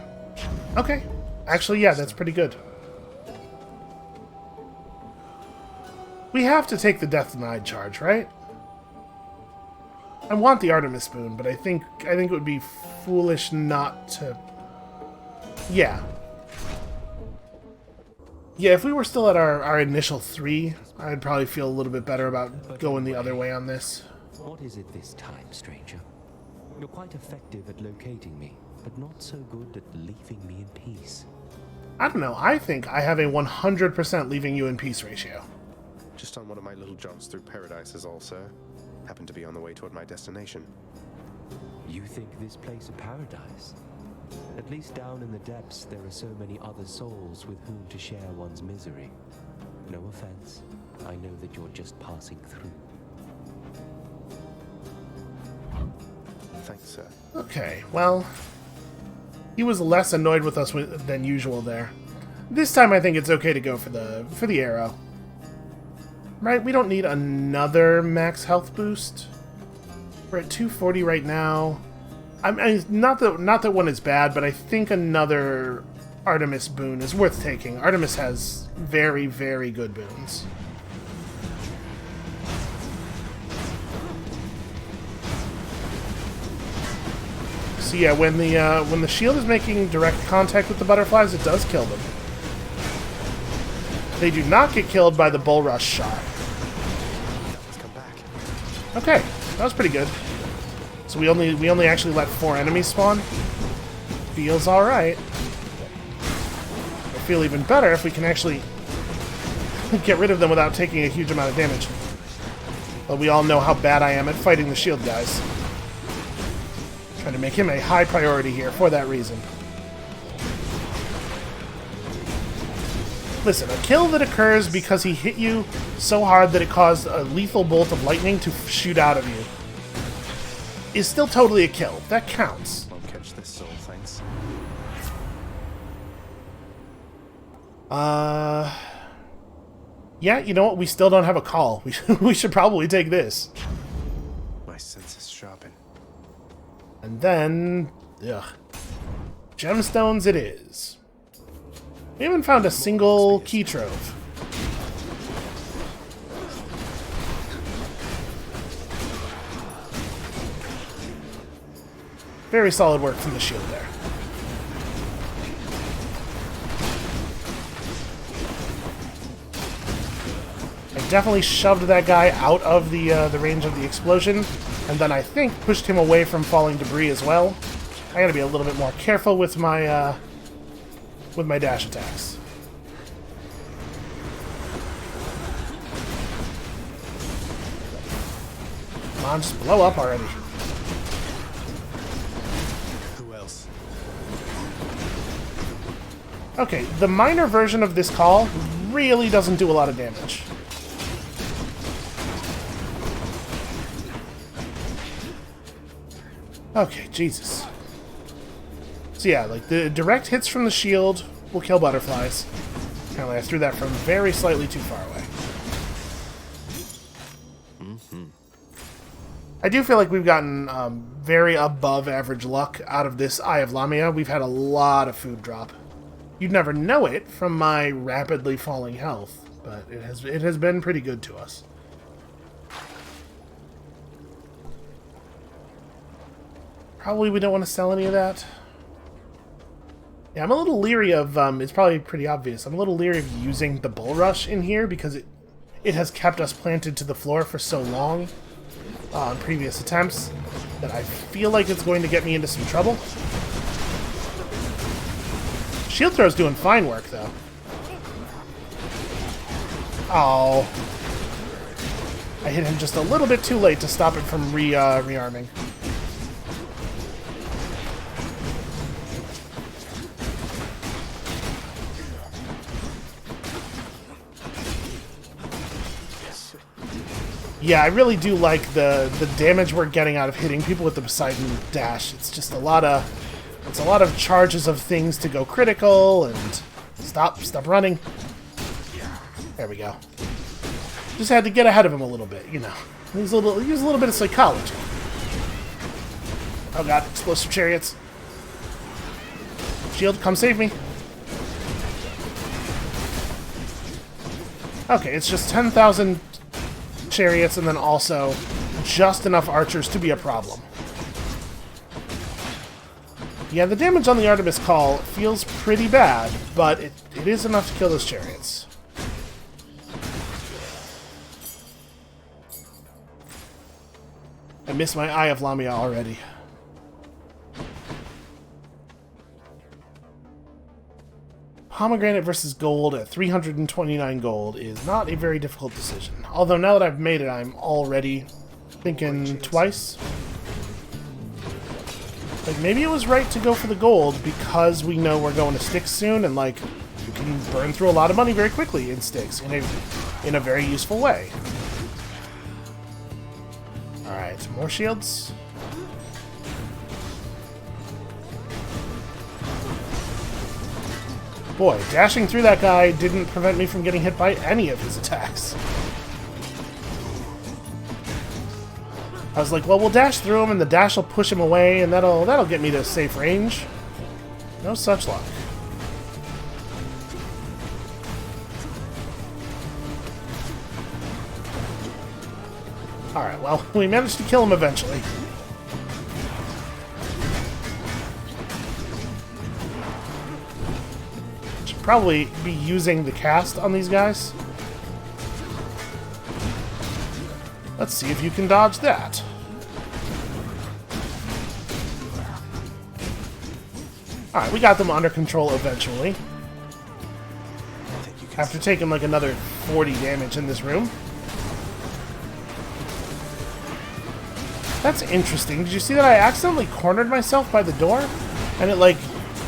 Okay. Actually, yeah, that's pretty good. We have to take the death denied charge, right? I want the Artemis boon, but I think it would be foolish not to. Yeah. Yeah, if we were still at our initial 3, I'd probably feel a little bit better about going the other way on this. What is it this time, stranger? You're quite effective at locating me, but not so good at leaving me in peace. I don't know. I think I have a 100% leaving you in peace ratio. Just on one of my little jaunts through paradise is all, sir. Happened to be on the way toward my destination. You think this place a paradise? At least down in the depths, there are so many other souls with whom to share one's misery. No offense. I know that you're just passing through. Thanks, sir. Okay, well, he was less annoyed with us than usual there. This time I think it's okay to go for the arrow. Right, we don't need another max health boost. We're at 240 right now. I mean, not that one is bad, but I think another Artemis boon is worth taking. Artemis has very, very good boons. So yeah, when the shield is making direct contact with the butterflies, it does kill them. They do not get killed by the bull rush shot. Okay, that was pretty good. So we only actually let 4 enemies spawn. Feels all right. It'll feel even better if we can actually get rid of them without taking a huge amount of damage. But we all know how bad I am at fighting the shield guys. Trying to make him a high priority here for that reason. Listen, a kill that occurs because he hit you so hard that it caused a lethal bolt of lightning to shoot out of you is still totally a kill. That counts. Won't catch this soul, thanks. Yeah, you know what? We still don't have a call. We should probably take this. My senses sharpen. And then, gemstones it is. We haven't found a single key trove. Very solid work from the shield there. I definitely shoved that guy out of the range of the explosion, and then I think pushed him away from falling debris as well. I gotta be a little bit more careful with my dash attacks. Come on, just blow up already. Who else? Okay, the minor version of this call really doesn't do a lot of damage. Okay, Jesus. So yeah, like, the direct hits from the shield will kill butterflies. Apparently I threw that from very slightly too far away. I do feel like we've gotten very above average luck out of this Eye of Lamia. We've had a lot of food drop. You'd never know it from my rapidly falling health, but it has been pretty good to us. Probably we don't want to sell any of that. Yeah, I'm a little leery of, it's probably pretty obvious, I'm a little leery of using the Bull Rush in here because it has kept us planted to the floor for so long on previous attempts that I feel like it's going to get me into some trouble. Shield throw's doing fine work, though. Oh. I hit him just a little bit too late to stop it from rearming. Yeah, I really do like the damage we're getting out of hitting people with the Poseidon dash. It's just a lot of charges of things to go critical and stop running. There we go. Just had to get ahead of him a little bit, you know. Use a little bit of psychology. Oh god, explosive chariots. Shield, come save me. Okay, it's just 10,000 chariots and then also just enough archers to be a problem. Yeah, the damage on the Artemis call feels pretty bad, but it is enough to kill those chariots. I miss my Eye of Lamia already. Pomegranate versus gold at 329 gold is not a very difficult decision. Although now that I've made it, I'm already thinking twice. Like, maybe it was right to go for the gold because we know we're going to STYX soon, and like, you can burn through a lot of money very quickly in STYX in a very useful way. Alright, more shields. Boy, dashing through that guy didn't prevent me from getting hit by any of his attacks. I was like, well, we'll dash through him and the dash will push him away and that'll get me to safe range. No such luck. Alright, well, we managed to kill him eventually. Should probably be using the cast on these guys. Let's see if you can dodge that. Alright, we got them under control eventually. After taking like another 40 damage in this room. That's interesting. Did you see that I accidentally cornered myself by the door? And it like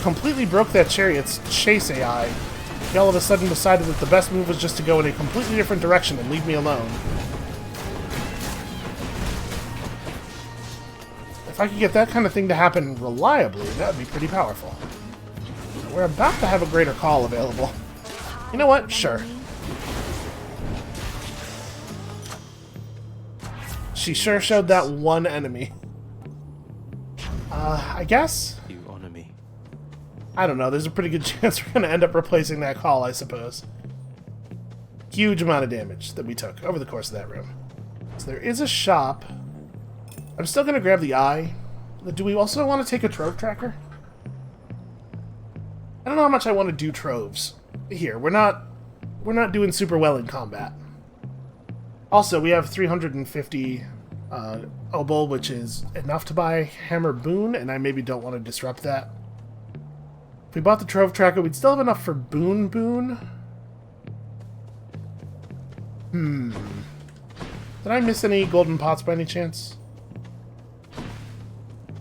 completely broke that chariot's chase AI. He all of a sudden decided that the best move was just to go in a completely different direction and leave me alone. If I could get that kind of thing to happen reliably, that would be pretty powerful. We're about to have a greater call available. You know what? Sure. She sure showed that one enemy. I guess? You honor me. I don't know. There's a pretty good chance we're going to end up replacing that call, I suppose. Huge amount of damage that we took over the course of that room. So there is a shop. I'm still going to grab the eye, Do we also want to take a trove tracker? I don't know how much I want to do troves. Here, we're not doing super well in combat. Also, we have 350 obol, which is enough to buy Hammer Boon, and I maybe don't want to disrupt that. If we bought the trove tracker, we'd still have enough for Boon. Did I miss any golden pots by any chance?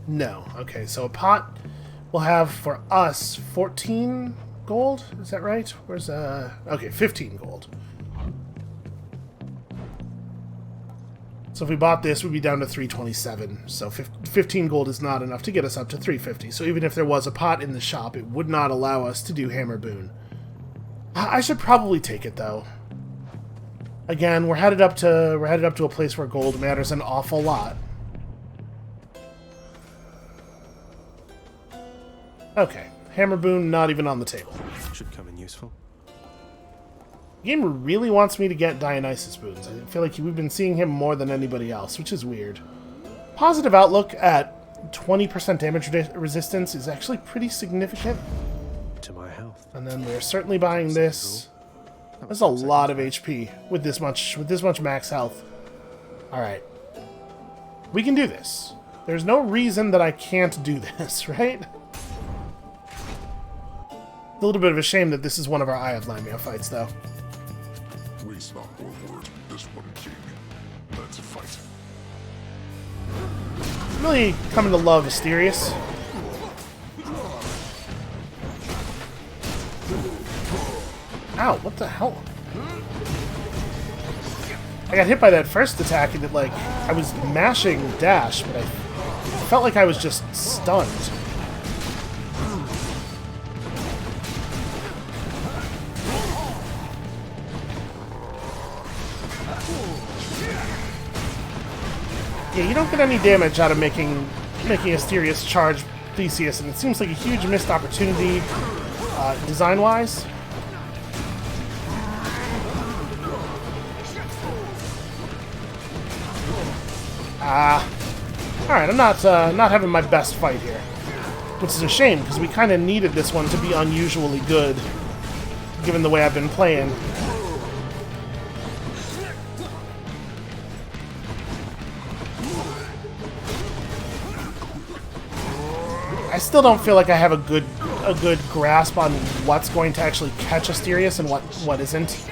No. Okay, so a pot will have for us 14 gold. Is that right? Where's okay, 15 gold. So if we bought this, we'd be down to 327. So 15 gold is not enough to get us up to 350. So even if there was a pot in the shop, it would not allow us to do Hammer Boon. I should probably take it though. Again, we're headed up to a place where gold matters an awful lot. Okay, Hammer Boon not even on the table. Should come in useful. The game really wants me to get Dionysus boons. I feel like we've been seeing him more than anybody else, which is weird. Positive outlook at 20% damage resistance is actually pretty significant. To my health. And then we're certainly buying this. That's a lot of HP with this much max health. All right, we can do this. There's no reason that I can't do this, right? A little bit of a shame that this is one of our Eye of Lamia fights, though. Waste not more word. This one, King. Let's fight. I'm really coming to love Asterius. Ow, what the hell? I got hit by that first attack and it, I was mashing dash, but I felt like I was just stunned. Yeah, you don't get any damage out of making Asterius charge Theseus, and it seems like a huge missed opportunity design-wise. Alright, I'm not having my best fight here. Which is a shame, because we kind of needed this one to be unusually good, given the way I've been playing. I still don't feel like I have a good grasp on what's going to actually catch Asterius and what isn't.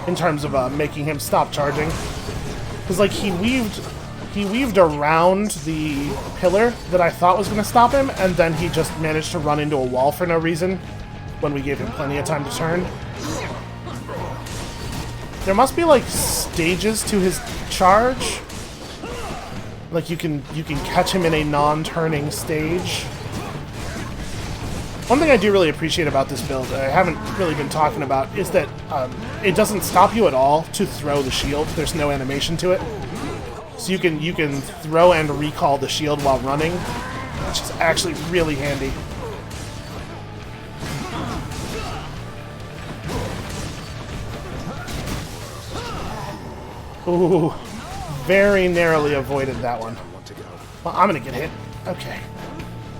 In terms of making him stop charging, because he weaved around the pillar that I thought was going to stop him, and then he just managed to run into a wall for no reason when we gave him plenty of time to turn. There must be stages to his charge. You can catch him in a non-turning stage. One thing I do really appreciate about this build, that I haven't really been talking about, is that it doesn't stop you at all to throw the shield. There's no animation to it. So you can throw and recall the shield while running, which is actually really handy. Ooh, very narrowly avoided that one. Well, I'm gonna get hit. Okay.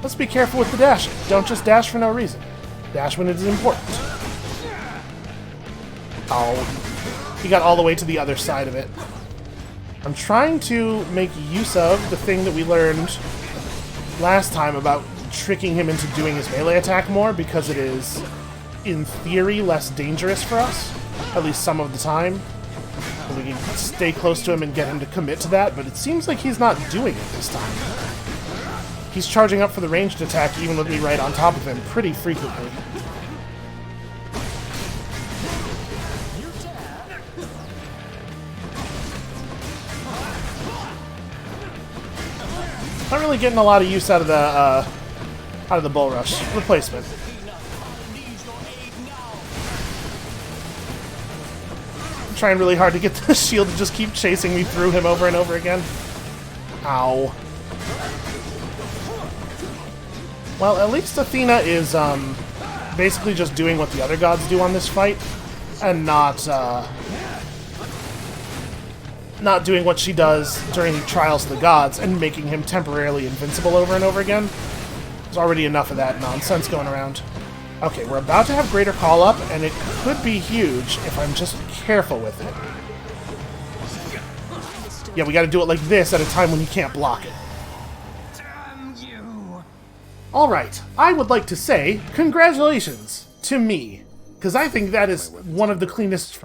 Let's be careful with the dashing. Don't just dash for no reason. Dash when it is important. Oh, he got all the way to the other side of it. I'm trying to make use of the thing that we learned last time about tricking him into doing his melee attack more, because it is, in theory, less dangerous for us, at least some of the time. And we can stay close to him and get him to commit to that, but it seems like he's not doing it this time. He's charging up for the ranged attack even with me right on top of him pretty frequently. Not really getting a lot of use out of the bull rush replacement. I'm trying really hard to get the shield to just keep chasing me through him over and over again. Ow. Well, at least Athena is basically just doing what the other gods do on this fight, and not not doing what she does during Trials of the Gods and making him temporarily invincible over and over again. There's already enough of that nonsense going around. Okay, we're about to have Greater Call Up, and it could be huge if I'm just careful with it. Yeah, we gotta do it like this at a time when you can't block it. Damn you! Alright, I would like to say congratulations to me, because I think that is one of the cleanest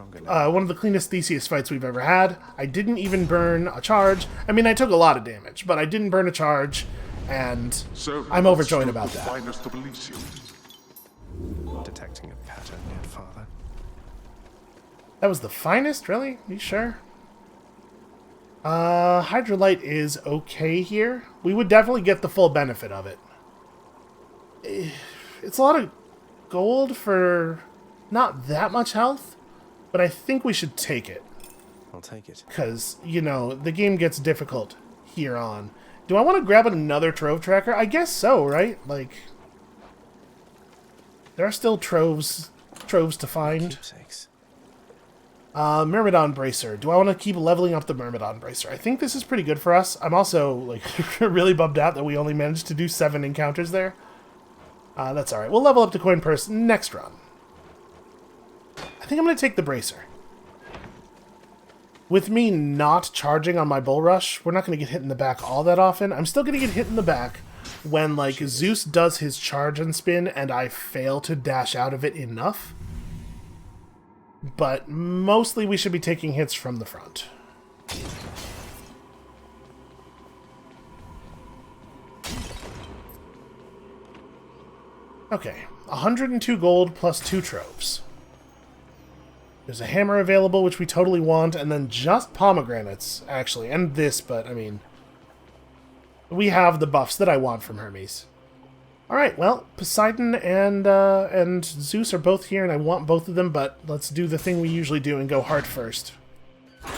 Theseus fights we've ever had. I didn't even burn a charge. I mean, I took a lot of damage, but I didn't burn a charge, and I'm overjoyed about that. Finest of Elysium. Detecting a pattern yet, Father? That was the finest? Really? You sure? Hydrolite is okay here. We would definitely get the full benefit of it. It's a lot of gold for not that much health, but I think we should take it. I'll take it. Because, you know, the game gets difficult here on. Do I want to grab another trove tracker? I guess so, right? Like, there are still troves to find. Keepsakes. Myrmidon Bracer. Do I want to keep leveling up the Myrmidon Bracer? I think this is pretty good for us. I'm also, like, really bummed out that we only managed to do 7 encounters there. That's alright. We'll level up to Coin Purse next run. I think I'm going to take the Bracer. With me not charging on my Bull Rush, we're not going to get hit in the back all that often. I'm still going to get hit in the back when, like, Zeus does his charge and spin and I fail to dash out of it enough. But mostly we should be taking hits from the front. Okay, 102 gold plus 2 troves. There's a hammer available, which we totally want, and then just pomegranates, actually. And this, but, I mean, we have the buffs that I want from Hermes. Alright, well, Poseidon and Zeus are both here, and I want both of them, but let's do the thing we usually do and go hard first. Oh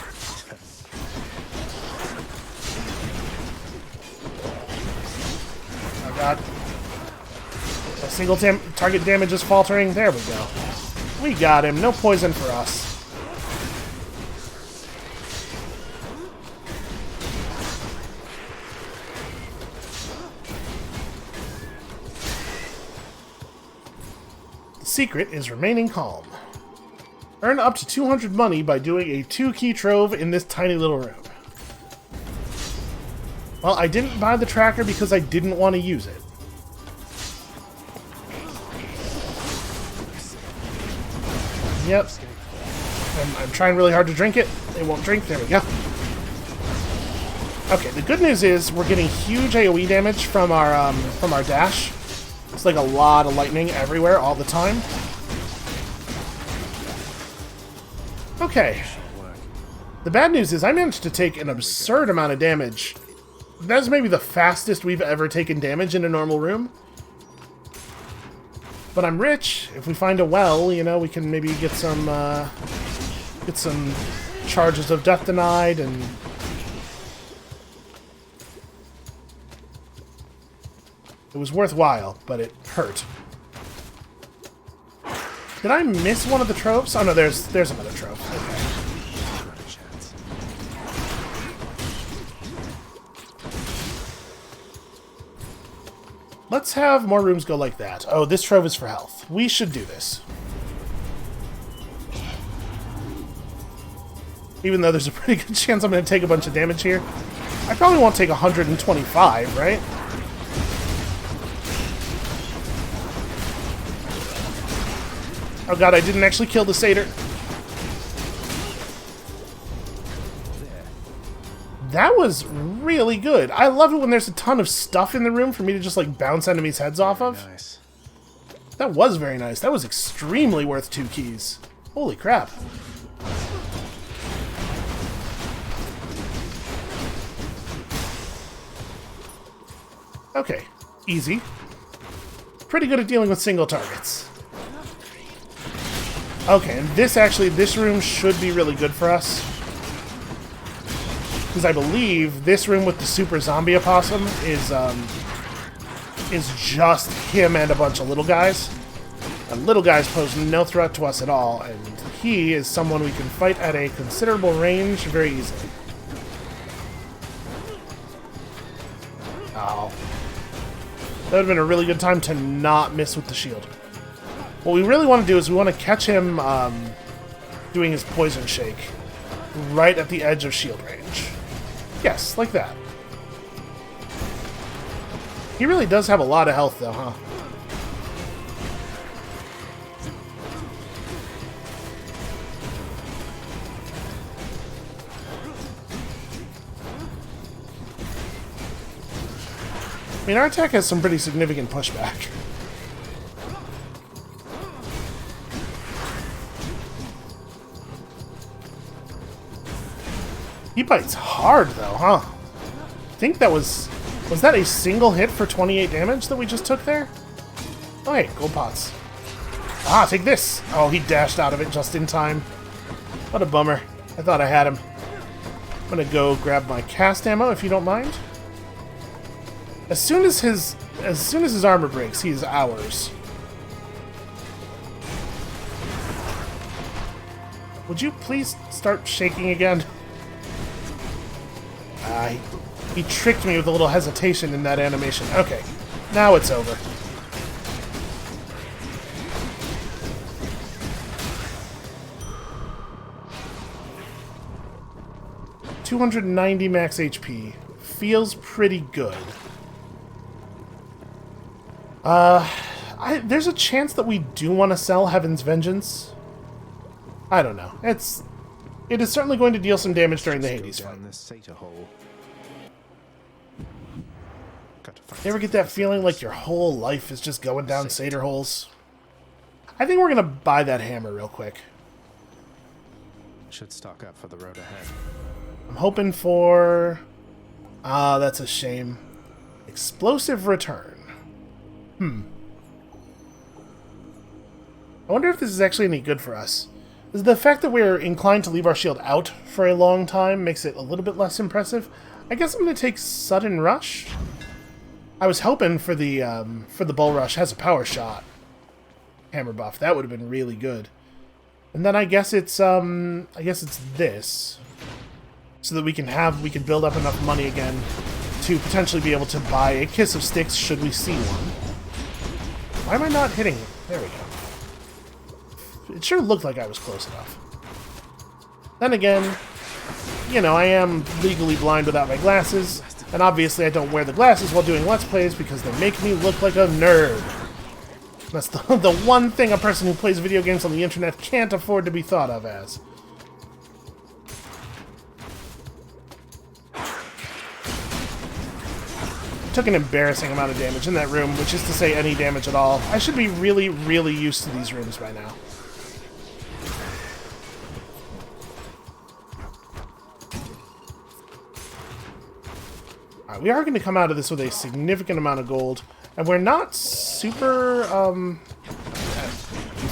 god. A single target damage is faltering. There we go. We got him. No poison for us. The secret is remaining calm. Earn up to 200 money by doing a 2-key trove in this tiny little room. Well, I didn't buy the tracker because I didn't want to use it. Yep. I'm trying really hard to drink it. It won't drink. There we go. Okay, the good news is we're getting huge AoE damage from our dash. It's like a lot of lightning everywhere all the time. Okay. The bad news is I managed to take an absurd amount of damage. That's maybe the fastest we've ever taken damage in a normal room. But I'm rich. If we find a well, you know, we can maybe get some charges of death denied and... It was worthwhile, but it hurt. Did I miss one of the tropes? Oh no, there's another trope. Okay. Let's have more rooms go like that. Oh, this trove is for health. We should do this. Even though there's a pretty good chance I'm going to take a bunch of damage here. I probably won't take 125, right? Oh god, I didn't actually kill the satyr. That was really good. I love it when there's a ton of stuff in the room for me to just, like, bounce enemies' heads off of. Nice. That was very nice. That was extremely worth 2 keys. Holy crap. Okay. Easy. Pretty good at dealing with single targets. Okay, and this room should be really good for us. Because I believe this room with the super zombie opossum is just him and a bunch of little guys. And little guys pose no threat to us at all, and he is someone we can fight at a considerable range very easily. Oh. That would have been a really good time to not miss with the shield. What we really want to do is we want to catch him doing his poison shake right at the edge of shield range. Yes, like that. He really does have a lot of health, though, huh? I mean, our attack has some pretty significant pushback. He bites hard, though, huh? I think that was that a single hit for 28 damage that we just took there? Oh, hey, gold pots. Ah, take this! Oh, he dashed out of it just in time. What a bummer. I thought I had him. I'm gonna go grab my cast ammo, if you don't mind. As soon as his armor breaks, he is ours. Would you please start shaking again? He tricked me with a little hesitation in that animation. Okay, now it's over. $290 max HP. Feels pretty good. There's a chance that we do want to sell Heaven's Vengeance. I don't know. It is certainly going to deal some damage during the Hades fight. You ever get that feeling like your whole life is just going down satyr holes? I think we're gonna buy that hammer real quick. Should stock up for the road ahead. I'm hoping for... Ah, that's a shame. Explosive return. I wonder if this is actually any good for us. The fact that we're inclined to leave our shield out for a long time makes it a little bit less impressive. I guess I'm going to take Sudden Rush. I was hoping for the Bull Rush has a power shot hammer buff. That would have been really good. And then I guess it's this, so that we can build up enough money again to potentially be able to buy a Kiss of STYX should we see one. Why am I not hitting him? There we go. It sure looked like I was close enough. Then again, you know, I am legally blind without my glasses, and obviously I don't wear the glasses while doing Let's Plays because they make me look like a nerd. That's the one thing a person who plays video games on the internet can't afford to be thought of as. Took an embarrassing amount of damage in that room, which is to say any damage at all. I should be really, really used to these rooms by now. Alright, we are going to come out of this with a significant amount of gold, and we're not super,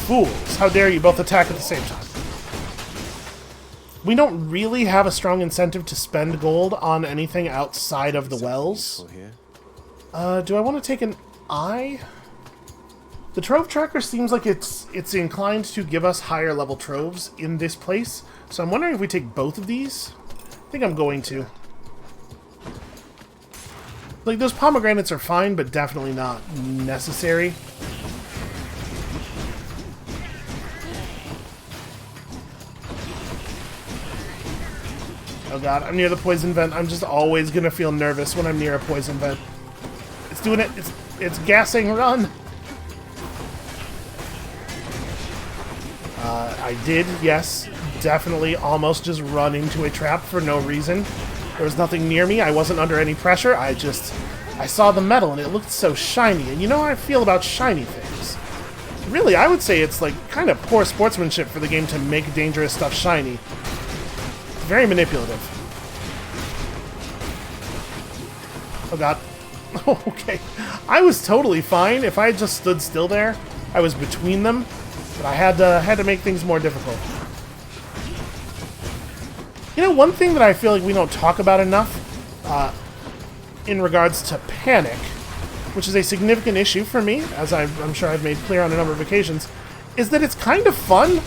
fools. How dare you both attack at the same time. We don't really have a strong incentive to spend gold on anything outside of the wells. Do I want to take an eye? The Trove Tracker seems like it's inclined to give us higher level troves in this place, so I'm wondering if we take both of these. I think I'm going to. Like, those pomegranates are fine, but definitely not necessary. Oh god, I'm near the poison vent. I'm just always gonna feel nervous when I'm near a poison vent. It's doing it. It's gassing. Run! I did, yes, definitely almost just run into a trap for no reason. There was nothing near me. I wasn't under any pressure. I saw the metal and it looked so shiny. And you know how I feel about shiny things. Really, I would say it's like kind of poor sportsmanship for the game to make dangerous stuff shiny. It's very manipulative. Oh god. Okay. I was totally fine. If I had just stood still there, I was between them. But I had to make things more difficult. You know, one thing that I feel like we don't talk about enough in regards to panic, which is a significant issue for me, as I'm sure I've made clear on a number of occasions, is that it's kind of fun,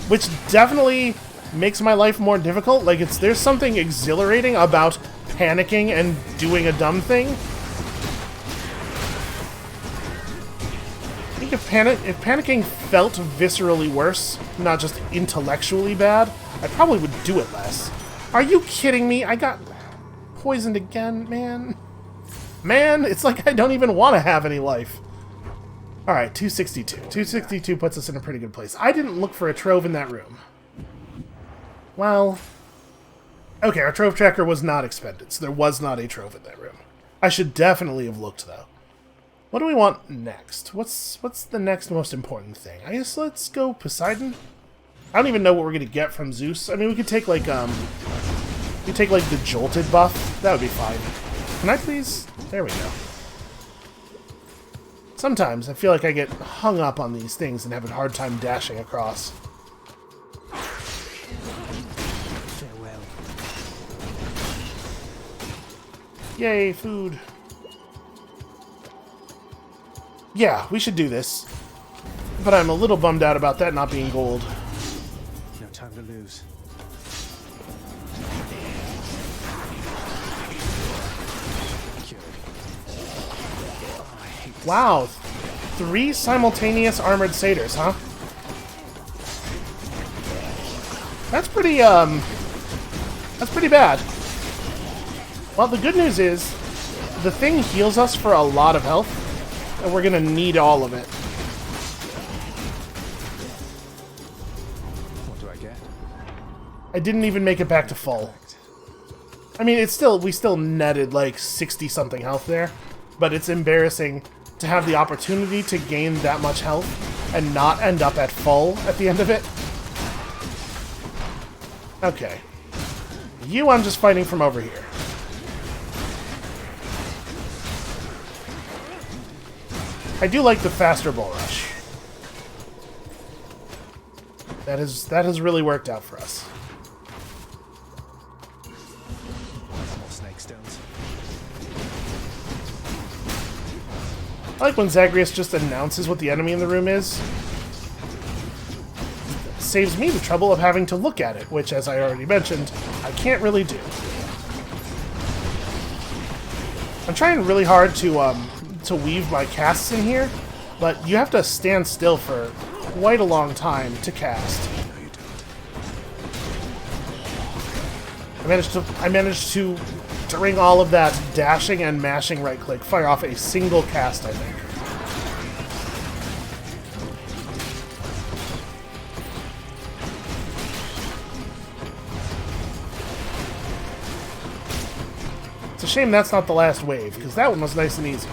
which definitely makes my life more difficult. Like, there's something exhilarating about panicking and doing a dumb thing. I think if panicking felt viscerally worse, not just intellectually bad, I probably would do it less. Are you kidding me? I got poisoned again, man. Man, it's like I don't even want to have any life. Alright, 262. 262 puts us in a pretty good place. I didn't look for a trove in that room. Well... Okay, our trove tracker was not expended, so there was not a trove in that room. I should definitely have looked, though. What do we want next? What's the next most important thing? I guess let's go Poseidon? I don't even know what we're gonna get from Zeus. I mean, we could take, like, the Jolted buff. That would be fine. Can I please? There we go. Sometimes I feel like I get hung up on these things and have a hard time dashing across. Farewell. Yay, food. Yeah, we should do this. But I'm a little bummed out about that not being gold. No time to lose. Wow, 3 simultaneous armored satyrs, huh? That's pretty bad. Well, the good news is, the thing heals us for a lot of health, and we're gonna need all of it. What do I get? I didn't even make it back to full. I mean, we still netted like 60-something health there, but it's embarrassing to have the opportunity to gain that much health and not end up at full at the end of it. Okay. You, I'm just fighting from over here. I do like the faster bull rush. That has really worked out for us. More snake stones. I like when Zagreus just announces what the enemy in the room is. It saves me the trouble of having to look at it, which, as I already mentioned, I can't really do. I'm trying really hard to weave my casts in here, but you have to stand still for quite a long time to cast. I managed to during all of that dashing and mashing right click, fire off a single cast, I think. It's a shame that's not the last wave, because that one was nice and easy.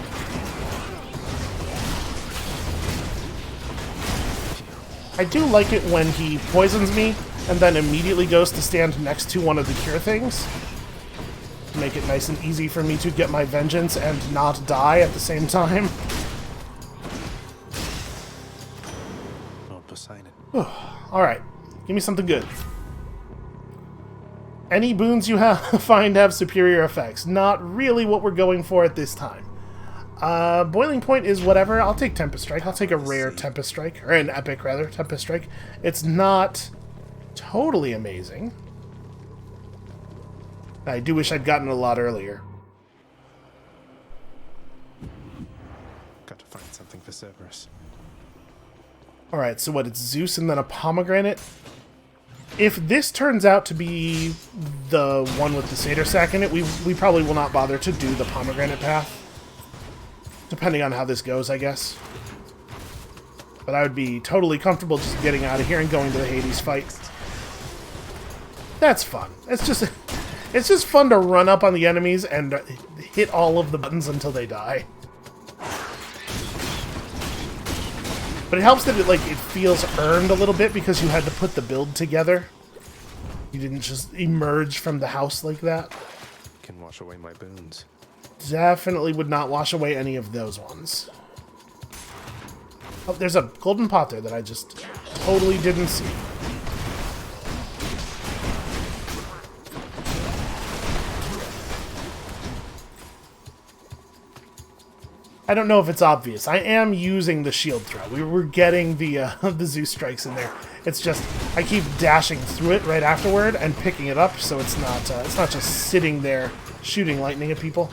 I do like it when he poisons me and then immediately goes to stand next to one of the cure things. Make it nice and easy for me to get my vengeance and not die at the same time. Lord Poseidon. Alright, give me something good. Any boons you find have superior effects. Not really what we're going for at this time. Boiling Point is whatever. I'll take Tempest Strike. I'll take a rare Tempest Strike. Or an epic, rather. Tempest Strike. It's not totally amazing. I do wish I'd gotten it a lot earlier. Got to find something for Cerberus. Alright, so what? It's Zeus and then a pomegranate? If this turns out to be the one with the satyr sack in it, we probably will not bother to do the pomegranate path. Depending on how this goes, I guess. But I would be totally comfortable just getting out of here and going to the Hades fight. That's fun. It's just fun to run up on the enemies and hit all of the buttons until they die. But it helps that it feels earned a little bit because you had to put the build together. You didn't just emerge from the house like that. Can wash away my boons. Definitely would not wash away any of those ones. Oh, there's a golden pot there that I just totally didn't see. I don't know if it's obvious. I am using the shield throw. We were getting the the Zeus strikes in there. It's just I keep dashing through it right afterward and picking it up, so it's not just sitting there shooting lightning at people.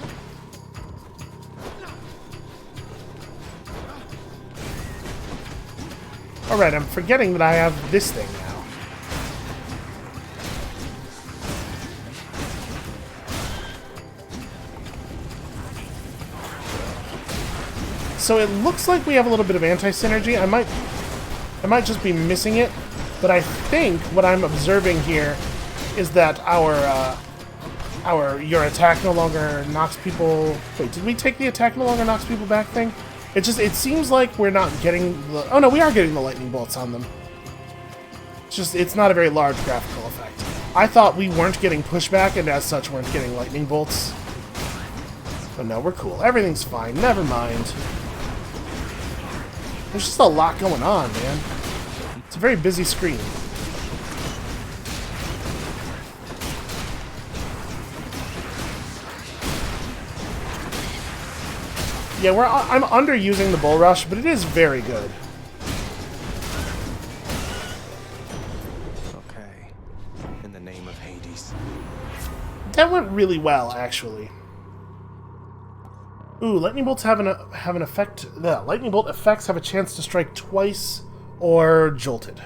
All right, I'm forgetting that I have this thing now. So it looks like we have a little bit of anti-synergy. I might just be missing it, but I think what I'm observing here is that your attack no longer knocks people. Wait, did we take the attack no longer knocks people back thing? It seems like we're not getting the. Oh no, we are getting the lightning bolts on them. It's not a very large graphical effect. I thought we weren't getting pushback and as such weren't getting lightning bolts. But no, we're cool. Everything's fine. Never mind. There's just a lot going on, man. It's a very busy screen. Yeah, I'm underusing the bull rush, but it is very good. Okay. In the name of Hades. That went really well, actually. Ooh, lightning bolts have an effect. The lightning bolt effects have a chance to strike twice or jolted.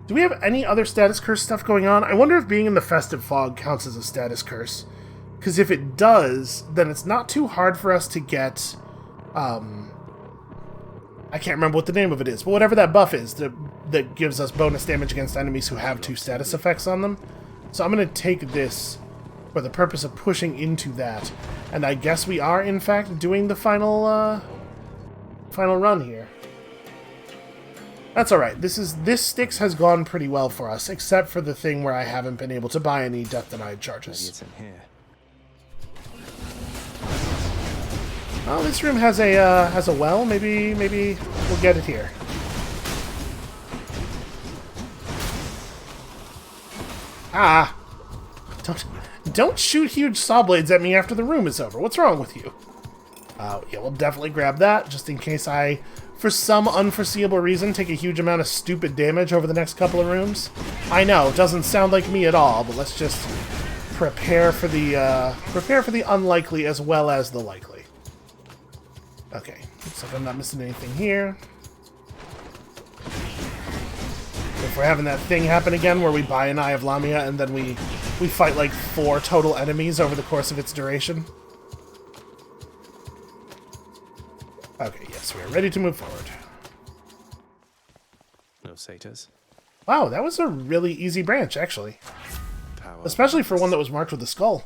Do we have any other status curse stuff going on? I wonder if being in the festive fog counts as a status curse. Because if it does, then it's not too hard for us to get... I can't remember what the name of it is, but whatever that buff is that gives us bonus damage against enemies who have 2 status effects on them. So I'm going to take this for the purpose of pushing into that. And I guess we are, in fact, doing the final run here. That's alright. This STYX has gone pretty well for us, except for the thing where I haven't been able to buy any death denied charges. Maybe it's in here. Oh, this room has a well. Maybe we'll get it here. Ah! Don't shoot huge saw blades at me after the room is over. What's wrong with you? Yeah, we'll definitely grab that, just in case I, for some unforeseeable reason, take a huge amount of stupid damage over the next couple of rooms. I know, it doesn't sound like me at all, but let's just prepare for the unlikely as well as the likely. Okay, looks like I'm not missing anything here. If we're having that thing happen again where we buy an Eye of Lamia and then we fight like 4 total enemies over the course of its duration. Okay, yes, we are ready to move forward. No satyrs. Wow, that was a really easy branch, actually. Power. Especially for one that was marked with a skull.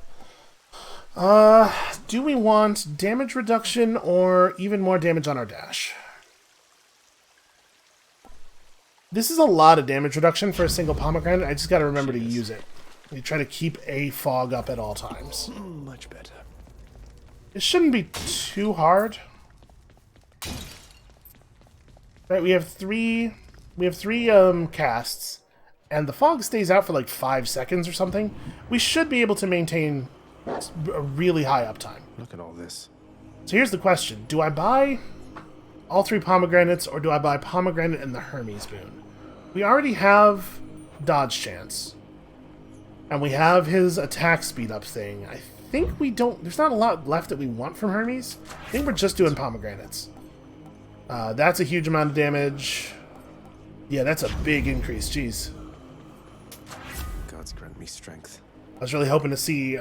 Do we want damage reduction or even more damage on our dash? This is a lot of damage reduction for a single pomegranate. I just gotta remember to use it. We try to keep a fog up at all times. Much better. It shouldn't be too hard. Right, we have three casts, and the fog stays out for like 5 seconds or something. We should be able to maintain a really high uptime. Look at all this. So here's the question. Do I buy all 3 pomegranates, or do I buy pomegranate and the Hermes boon? We already have dodge chance. And we have his attack speed up thing. I think we don't... There's not a lot left that we want from Hermes. I think we're just doing pomegranates. That's a huge amount of damage. Yeah, that's a big increase. Jeez. Gods grant me strength. I was really hoping to see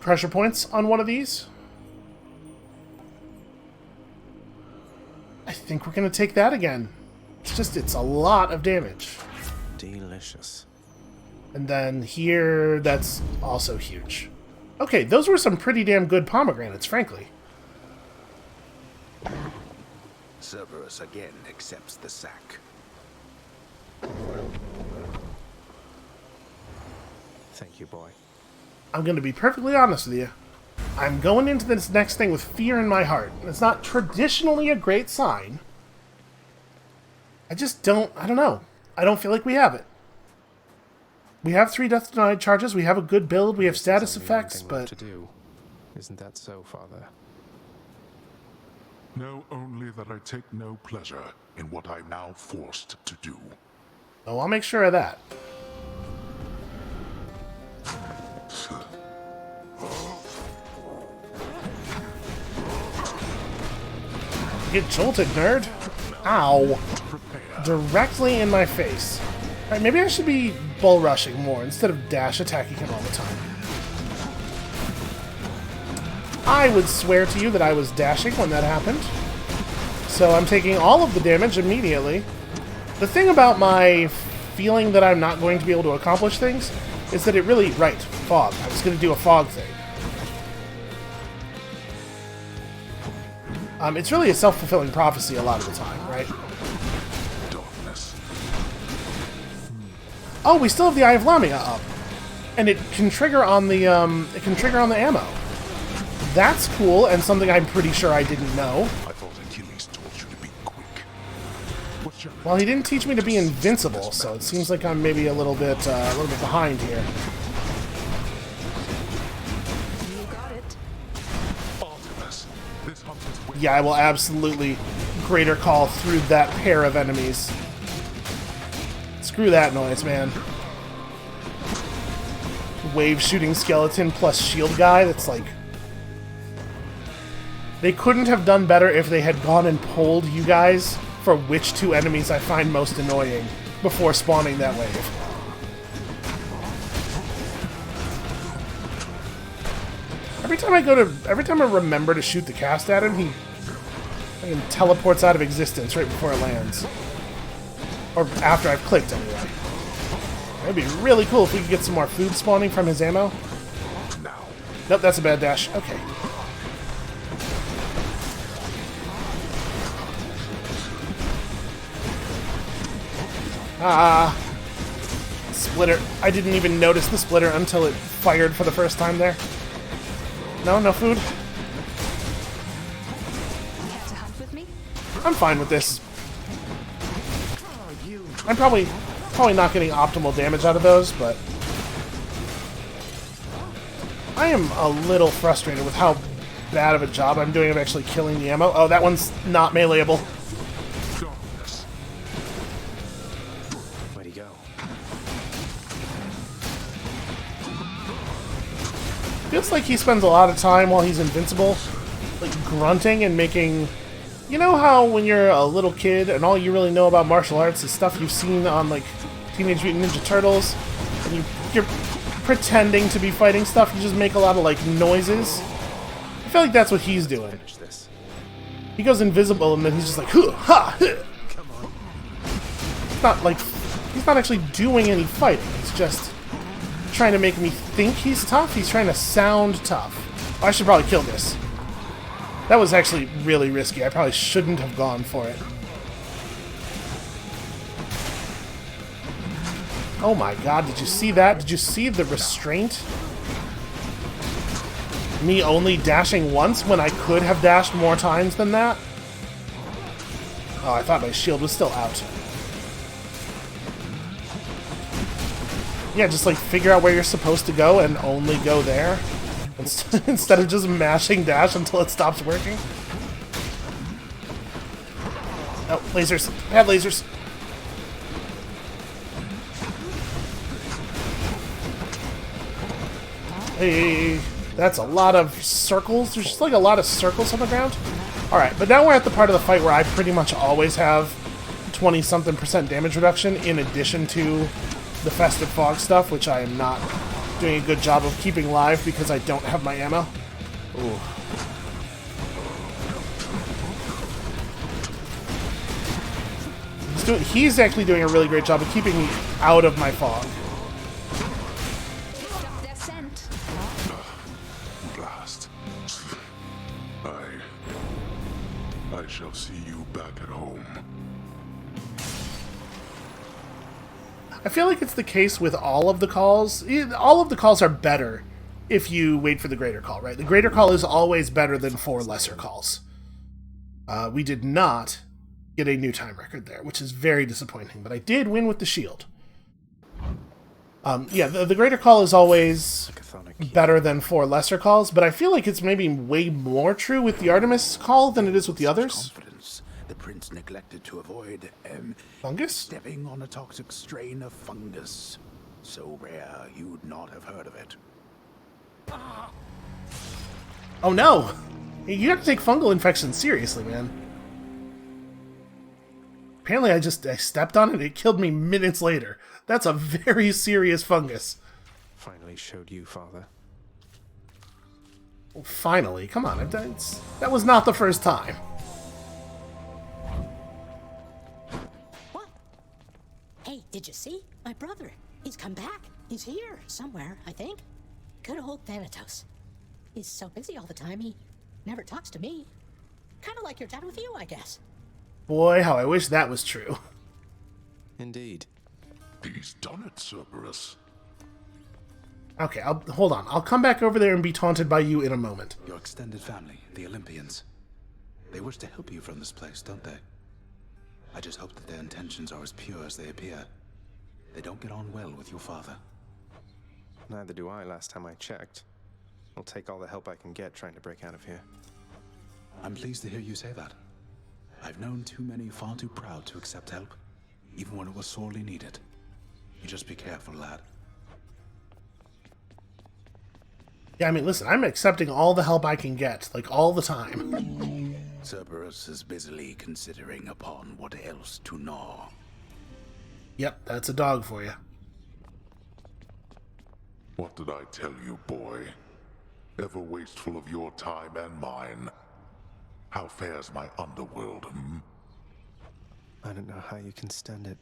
pressure points on one of these. I think we're going to take that again. It's a lot of damage. Delicious. And then here, that's also huge. Okay, those were some pretty damn good pomegranates, frankly. Cerberus again accepts the sack. Thank you, boy. I'm going to be perfectly honest with you. I'm going into this next thing with fear in my heart. It's not traditionally a great sign. I don't know. I don't feel like we have it. We have 3 death denied charges, we have a good build, we have status effects, but... to do. Isn't that so, Father? Know only that I take no pleasure in what I'm now forced to do. Oh, I'll make sure of that. Get jolted, nerd. Ow. Directly in my face. Alright, maybe I should be bull rushing more instead of dash attacking him all the time. I would swear to you that I was dashing when that happened. So I'm taking all of the damage immediately. The thing about my feeling that I'm not going to be able to accomplish things is that it really... Right, fog. I was going to do a fog thing. It's really a self-fulfilling prophecy a lot of the time, right? Darkness. Oh, we still have the Eye of Lamia up. And it can trigger on the, ammo. That's cool, and something I'm pretty sure I didn't know. I thought Achilles taught you to be quick. What's your... Well, he didn't teach me to be invincible, so it seems like I'm maybe a little bit behind here. You got it. Artemis, this hunter's wit. Yeah, I will absolutely greater call through that pair of enemies. Screw that noise, man. Wave shooting skeleton plus shield guy, that's like... They couldn't have done better if they had gone and polled you guys for which two enemies I find most annoying before spawning that wave. Every time I remember to shoot the cast at him, he fucking teleports out of existence right before it lands. Or after I've clicked, anyway. It'd be really cool if we could get some more food spawning from his ammo. Nope, that's a bad dash. Okay. Ah, splitter. I didn't even notice the splitter until it fired for the first time there. No, no food. Care to hunt with me? I'm fine with this. I'm probably not getting optimal damage out of those, but I am a little frustrated with how bad of a job I'm doing of actually killing the ammo. Oh, that one's not meleeable. Where'd he go? Feels like he spends a lot of time while he's invincible, like grunting and making... You know how when you're a little kid and all you really know about martial arts is stuff you've seen on, like, Teenage Mutant Ninja Turtles, and you're pretending to be fighting stuff, you just make a lot of, like, noises? I feel like that's what he's doing. Finish this. He goes invisible and then he's just like, huh, ha, huh. Come on. It's not like, he's not actually doing any fighting, it's just trying to make me think he's tough. He's trying to sound tough. Oh, I should probably kill this. That was actually really risky. I probably shouldn't have gone for it. Oh my god, did you see that? Did you see the restraint? Me only dashing once when I could have dashed more times than that? Oh, I thought my shield was still out. Yeah, just like figure out where you're supposed to go and only go there. Instead of just mashing dash until it stops working. Oh, lasers. I have lasers. Hey, that's a lot of circles. There's just like a lot of circles on the ground. Alright, but now we're at the part of the fight where I pretty much always have 20-something% damage reduction in addition to the festive fog stuff, which I am not doing a good job of keeping live because I don't have my ammo. Ooh. He's actually doing a really great job of keeping me out of my fog. Stop their scent. Blast. I shall see you back at home. I feel like it's the case with all of the calls. All of the calls are better if you wait for the greater call, right? The greater call is always better than 4 lesser calls. We did not get a new time record there, which is very disappointing, but I did win with the shield. Yeah, the greater call is always better than 4 lesser calls, but I feel like it's maybe way more true with the Artemis call than it is with the others. Confidence. The prince neglected to avoid Fungus? stepping on a toxic strain of fungus. So rare you'd not have heard of it. Oh no! You have to take fungal infections seriously, man. Apparently I stepped on it, it killed me minutes later. That's a very serious fungus. Finally showed you, Father. Well, finally, come on, that was not the first time. What? Hey, did you see? My brother. He's come back. He's here, somewhere, I think. Good old Thanatos. He's so busy all the time, he never talks to me. Kind of like your dad with you, I guess. Boy, how I wish that was true. Indeed. He's done it, Cerberus. Okay, hold on. I'll come back over there and be taunted by you in a moment. Your extended family, the Olympians. They wish to help you from this place, don't they? I just hope that their intentions are as pure as they appear. They don't get on well with your father. Neither do I last time I checked. I'll take all the help I can get trying to break out of here. I'm pleased to hear you say that. I've known too many far too proud to accept help, even when it was sorely needed. You just be careful, lad. Yeah, I mean, listen, I'm accepting all the help I can get, like, all the time. Cerberus is busily considering upon what else to gnaw. Yep, that's a dog for you. What did I tell you, boy? Ever wasteful of your time and mine. How fares my underworld, hmm? I don't know how you can stand it.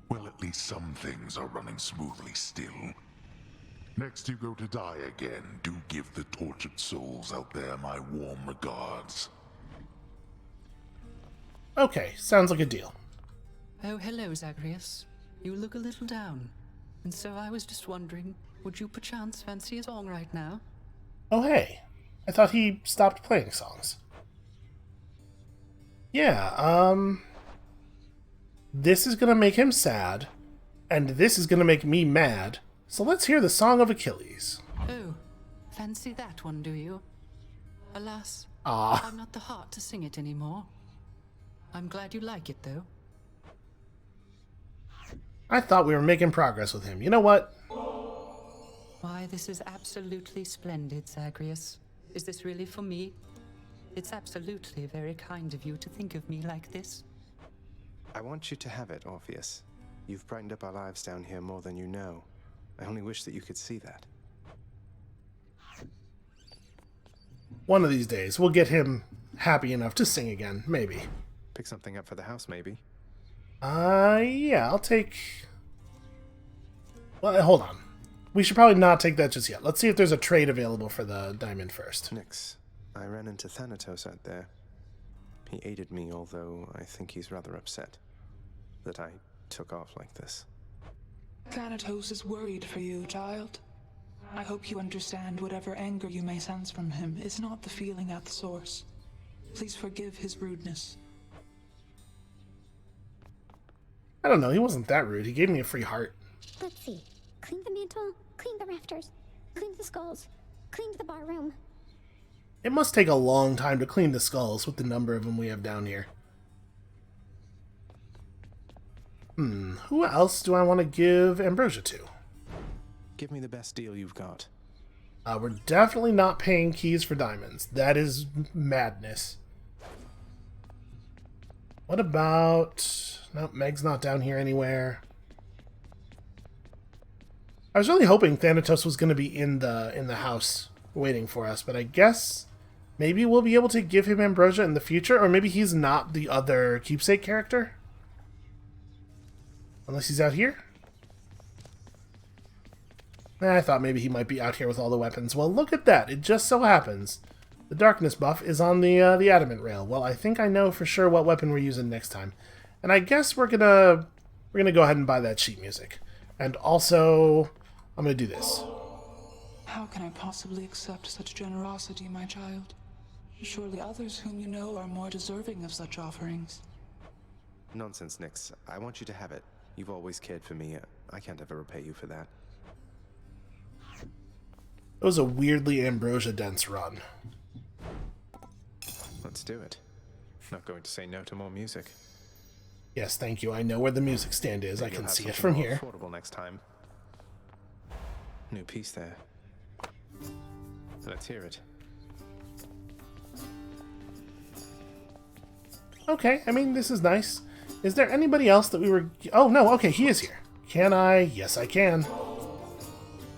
Well, at least some things are running smoothly still. Next you go to die again, do give the tortured souls out there my warm regards. Okay, sounds like a deal. Oh, hello, Zagreus. You look a little down. And so I was just wondering, would you perchance fancy a song right now? Oh, hey. I thought he stopped playing songs. Yeah, this is gonna make him sad, and this is gonna make me mad, so let's hear the Song of Achilles. Oh, fancy that one, do you? Alas, Ah. I'm not the heart to sing it anymore. I'm glad you like it, though. I thought we were making progress with him. You know what? Why, this is absolutely splendid, Zagreus. Is this really for me? It's absolutely very kind of you to think of me like this. I want you to have it, Orpheus. You've brightened up our lives down here more than you know. I only wish that you could see that. One of these days, we'll get him happy enough to sing again, maybe. Pick something up for the house, maybe. Yeah, I'll take... Well, hold on. We should probably not take that just yet. Let's see if there's a trade available for the diamond first. Nix. I ran into Thanatos out there. He aided me, although I think he's rather upset that I took off like this. Thanatos is worried for you, child. I hope you understand whatever anger you may sense from him is not the feeling at the source. Please forgive his rudeness. I don't know, he wasn't that rude. He gave me a free heart. Let's see. Clean the mantle, clean the rafters, clean the skulls, clean the bar room. It must take a long time to clean the skulls with the number of them we have down here. Who else do I want to give ambrosia to? Give me the best deal you've got. We're definitely not paying keys for diamonds. That is madness. What about... Nope, Meg's not down here anywhere. I was really hoping Thanatos was going to be in the house waiting for us, but I guess maybe we'll be able to give him ambrosia in the future, or maybe he's not the other keepsake character. Unless he's out here? I thought maybe he might be out here with all the weapons. Well, look at that. It just so happens the darkness buff is on the adamant rail. Well, I think I know for sure what weapon we're using next time. And I guess we're gonna go ahead and buy that sheet music. And also, I'm gonna do this. How can I possibly accept such generosity, my child? Surely others whom you know are more deserving of such offerings. Nonsense, Nix. I want you to have it. You've always cared for me. I can't ever repay you for that. It was a weirdly ambrosia-dense run. Let's do it. Not going to say no to more music. Yes, thank you. I know where the music stand is. I You'll can have see it something from more here. Affordable next time. New piece there. Let's hear it. Okay, I mean, this is nice. Is there anybody else that we were... Oh, no, okay, he is here. Can I? Yes, I can.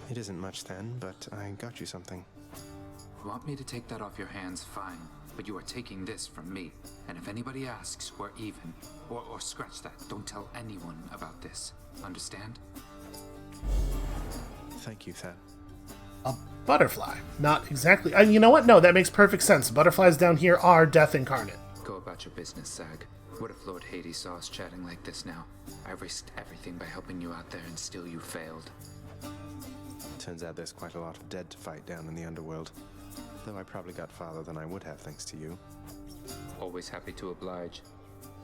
It isn't much then, but I got you something. Want me to take that off your hands? Fine. But you are taking this from me. And if anybody asks, we're even. Or scratch that. Don't tell anyone about this. Understand? Thank you, Then. A butterfly. Not exactly... you know what? No, that makes perfect sense. Butterflies down here are death incarnate. Go about your business, Zag. What if Lord Hades saw us chatting like this now? I risked everything by helping you out there and still you failed. Turns out there's quite a lot of dead to fight down in the underworld. Though I probably got farther than I would have thanks to you. Always happy to oblige.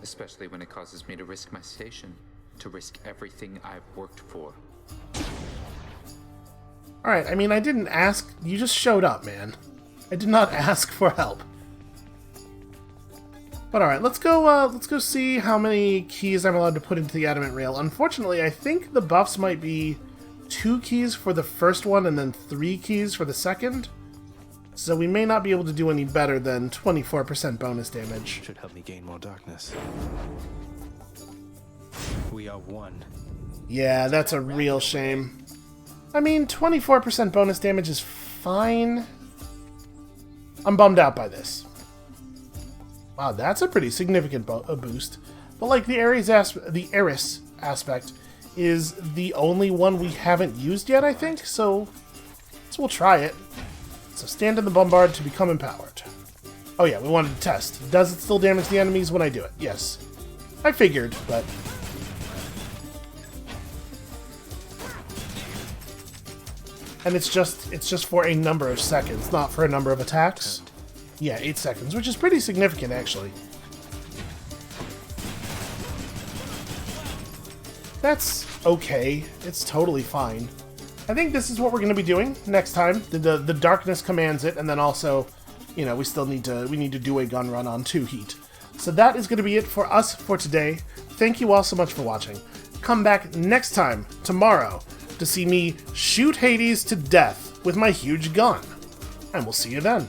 Especially when it causes me to risk my station. To risk everything I've worked for. Alright, I mean, I didn't ask. You just showed up, man. I did not ask for help. But alright, let's go see how many keys I'm allowed to put into the adamant rail. Unfortunately, I think the buffs might be 2 keys for the first one and then 3 keys for the second. So we may not be able to do any better than 24% bonus damage. Should help me gain more darkness. We are one. Yeah, that's a real shame. I mean, 24% bonus damage is fine. I'm bummed out by this. Wow, that's a pretty significant boost. But like the Eris aspect is the only one we haven't used yet, I think. So we'll try it. So stand in the bombard to become empowered. Oh yeah, we wanted to test. Does it still damage the enemies when I do it? Yes. I figured, but... And it's just for a number of seconds, not for a number of attacks. Yeah, 8 seconds, which is pretty significant, actually. That's okay. It's totally fine. I think this is what we're going to be doing next time. The darkness commands it, and then also, you know, we need to do a gun run on 2 heat. So that is going to be it for us for today. Thank you all so much for watching. Come back next time, tomorrow, to see me shoot Hades to death with my huge gun. And we'll see you then.